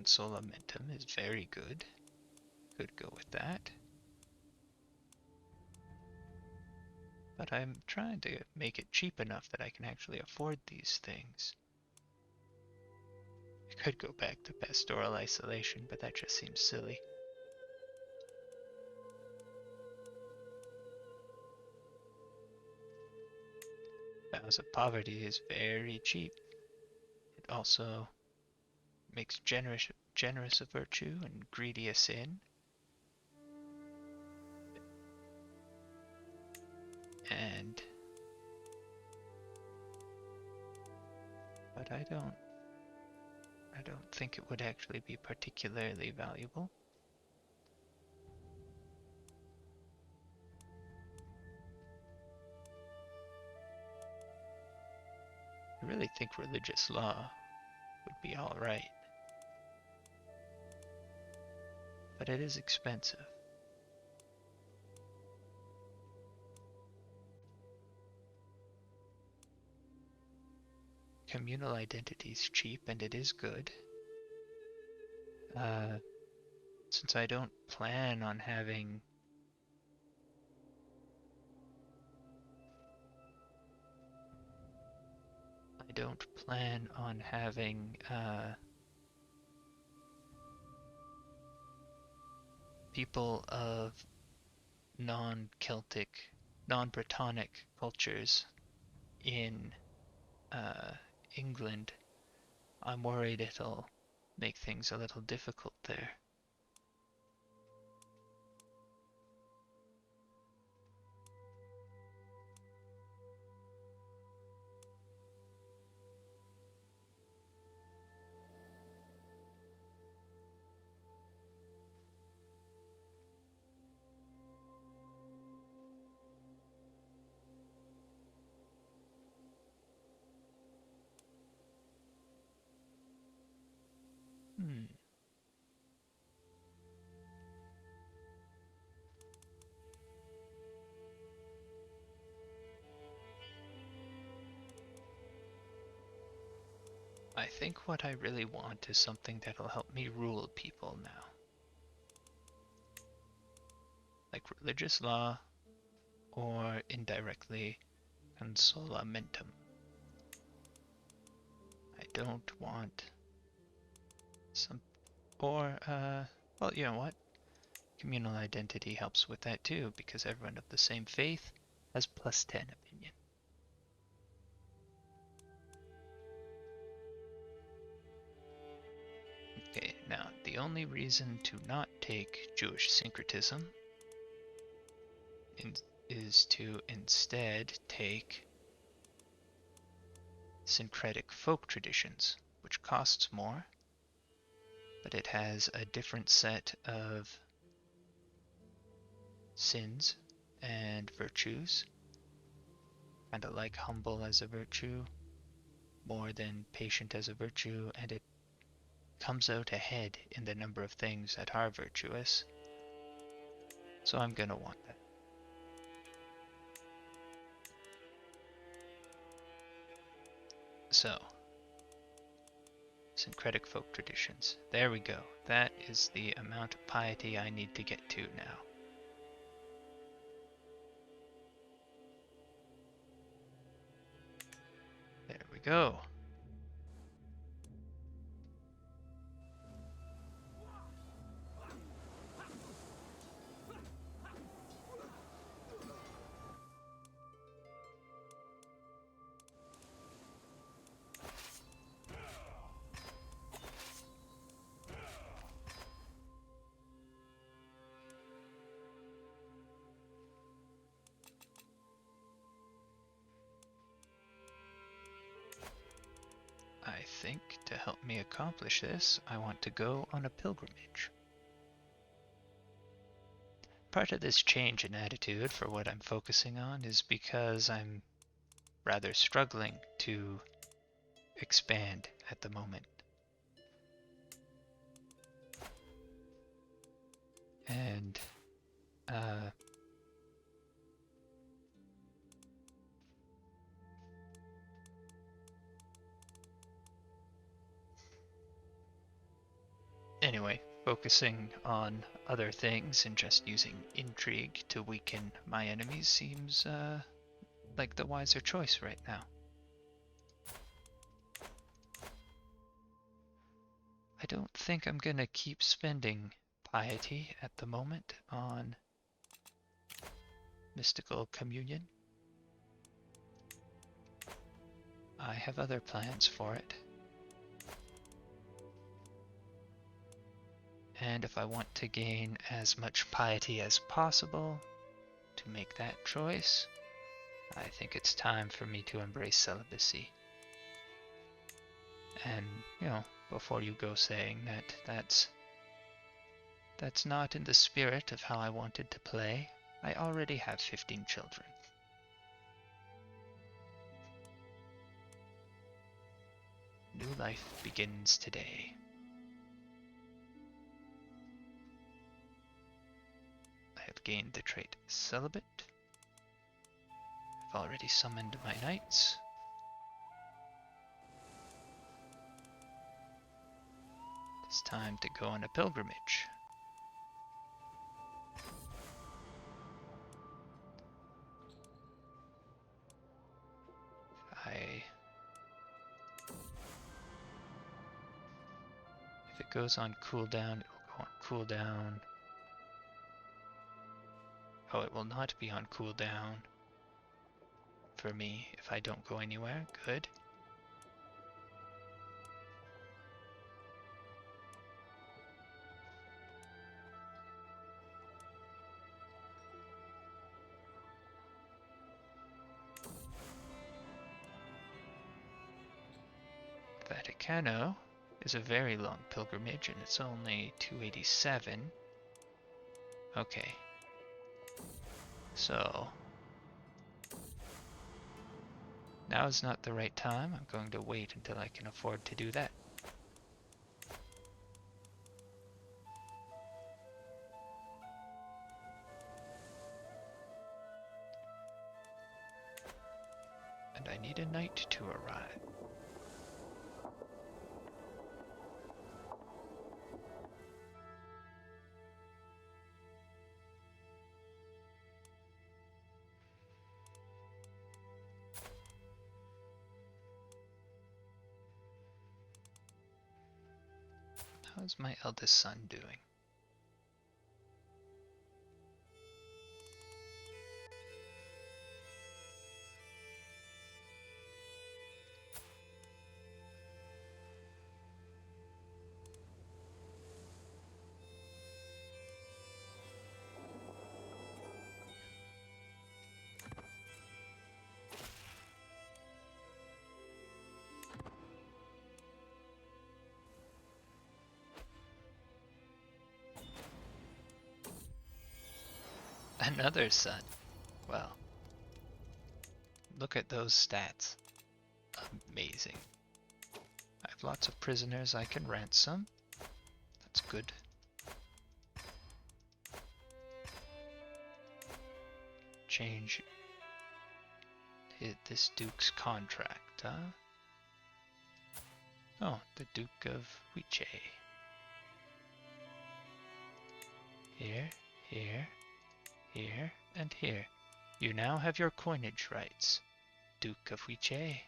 Consolamentum is very good. Could go with that. But I'm trying to make it cheap enough that I can actually afford these things. I could go back to pastoral isolation, but that just seems silly. Vows of poverty is very cheap. It also makes generous a virtue and greedy a sin. But I don't think it would actually be particularly valuable. I really think religious law would be alright. But it is expensive. Communal identity is cheap and it is good. Since I don't plan on having people of non-Celtic, non-Brittonic cultures in England, I'm worried it'll make things a little difficult there. I think what I really want is something that'll help me rule people now. Like religious law, or indirectly, consolamentum. I don't want some, or, well, you know what? Communal identity helps with that too, because everyone of the same faith has +10 opinion. Okay, now the only reason to not take Jewish syncretism is to instead take syncretic folk traditions, which costs more, but it has a different set of sins and virtues, kind of like humble as a virtue, more than patient as a virtue, and it comes out ahead in the number of things that are virtuous. So I'm gonna want that. So, syncretic folk traditions. There we go. That is the amount of piety I need to get to now. There we go. think to help me accomplish this, I want to go on a pilgrimage. Part of this change in attitude for what I'm focusing on is because I'm rather struggling to expand at the moment. And anyway, focusing on other things and just using intrigue to weaken my enemies seems like the wiser choice right now. I don't think I'm gonna keep spending piety at the moment on mystical communion. I have other plans for it. And if I want to gain as much piety as possible to make that choice, I think it's time for me to embrace celibacy. And, you know, before you go saying that that's not in the spirit of how I wanted to play, I already have 15 children. New life begins today. I have gained the trait celibate. I've already summoned my knights. It's time to go on a pilgrimage. If it goes on cooldown, it will go on cooldown. Oh, it will not be on cooldown for me if I don't go anywhere. Good. Vaticano is a very long pilgrimage and it's only 287. Okay. So now is not the right time. I'm going to wait until I can afford to do that. And I need a knight to arrive. How's my eldest son doing? Another son. Well, look at those stats. Amazing. I have lots of prisoners I can ransom. That's good. Change this Duke's contract, huh? Oh, the Duke of Huiche. Here, here, here, and here. You now have your coinage rights, Duke of Huiche.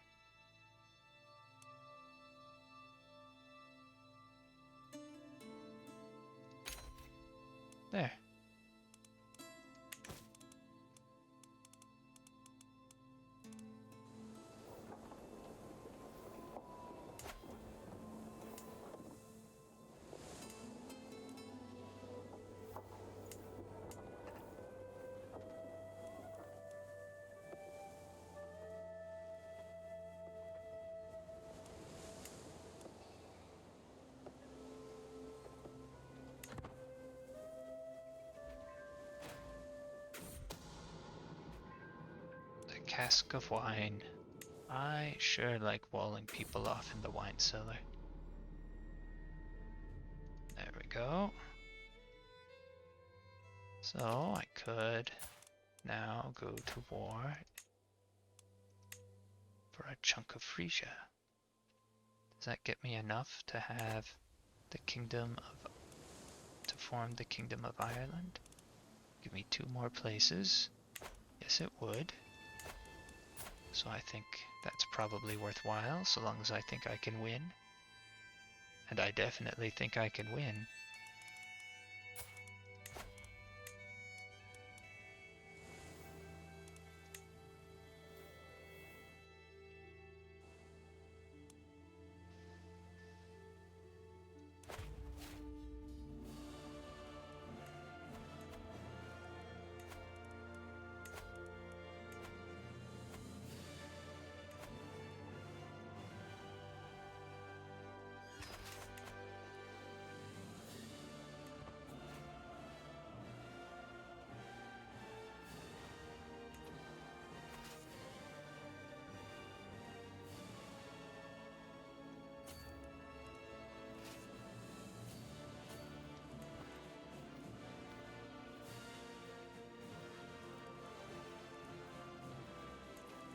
There. cask of wine. I sure like walling people off in the wine cellar. There we go. So I could now go to war for a chunk of Frisia. Does that get me enough to have the to form the Kingdom of Ireland? Give me 2 more places. Yes, it would. So I think that's probably worthwhile, so long as I think I can win. And I definitely think I can win.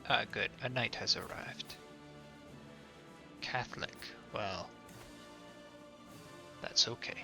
Ah, good. A knight has arrived. Catholic. Well, that's okay.